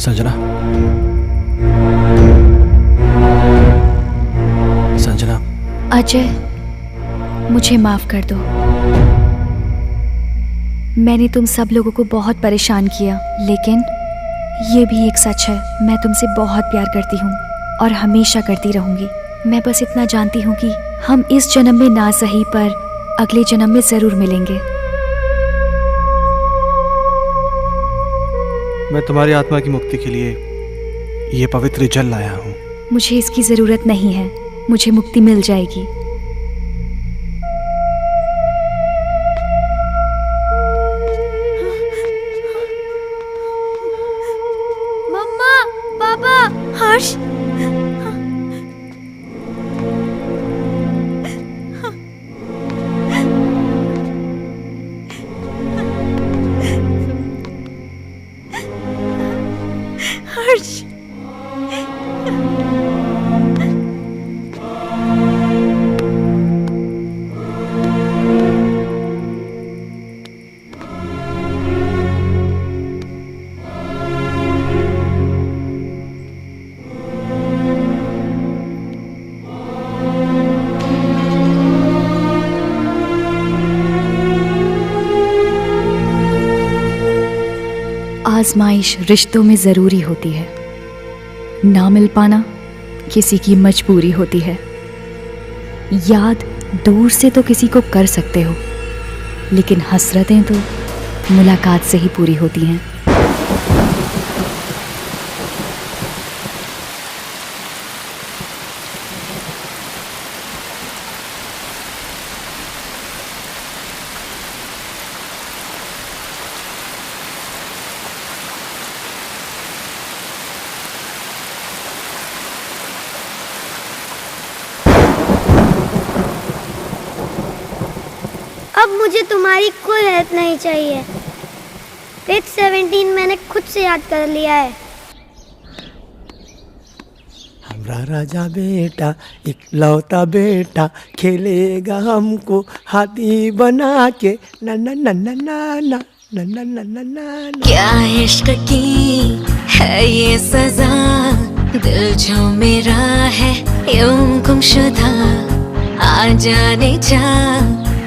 C: संजना, संजना।
A: अजय, मुझे माफ कर दो। मैंने तुम सब लोगों को बहुत परेशान किया, लेकिन ये भी एक सच है, मैं तुमसे बहुत प्यार करती हूँ और हमेशा करती रहूंगी। मैं बस इतना जानती हूँ कि हम इस जन्म में ना सही पर अगले जन्म में जरूर मिलेंगे।
C: मैं तुम्हारी आत्मा की मुक्ति के लिए ये पवित्र जल लाया हूँ।
H: मुझे इसकी जरूरत नहीं है, मुझे मुक्ति मिल जाएगी।
F: मम्मा, पापा,
H: हर्ष, हर्ष, आजमाइश रिश्तों में ज़रूरी होती है, ना मिल पाना किसी की मजबूरी होती है। याद दूर से तो किसी को कर सकते हो, लेकिन हसरतें तो मुलाकात से ही पूरी होती हैं।
M: अब मुझे तुम्हारी कोई हेल्प नहीं चाहिए। पेज 17 मैंने खुद से याद कर लिया है।
P: हमारा राजा बेटा इकलौता बेटा खेलेगा हमको हाथी बना के ना ना ना ना ना ना ना ना ना ना ना।
K: क्या इश्क की है ये सजा, दिल जो मेरा है यूं गुमशुदा, आ जाने जा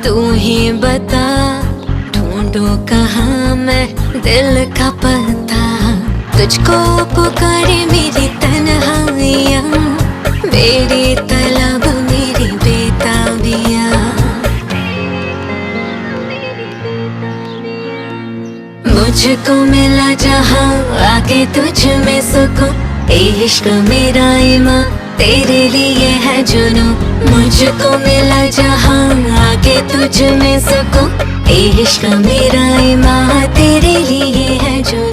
K: तू ही बता, ढूंढूं कहाँ मैं दिल का पता, तुझको पुकारे मेरी तन्हाइयाँ, मेरी तलब मेरी बेताबियाँ। मुझको मिला जहाँ आके तुझ में सुकून, इश्क मेरा ईमान तेरे लिए है जुनू। मुझको मिला जहाँ आके तुझ में सुकून, इश्क मेरा ईमान तेरे लिए है जुनू।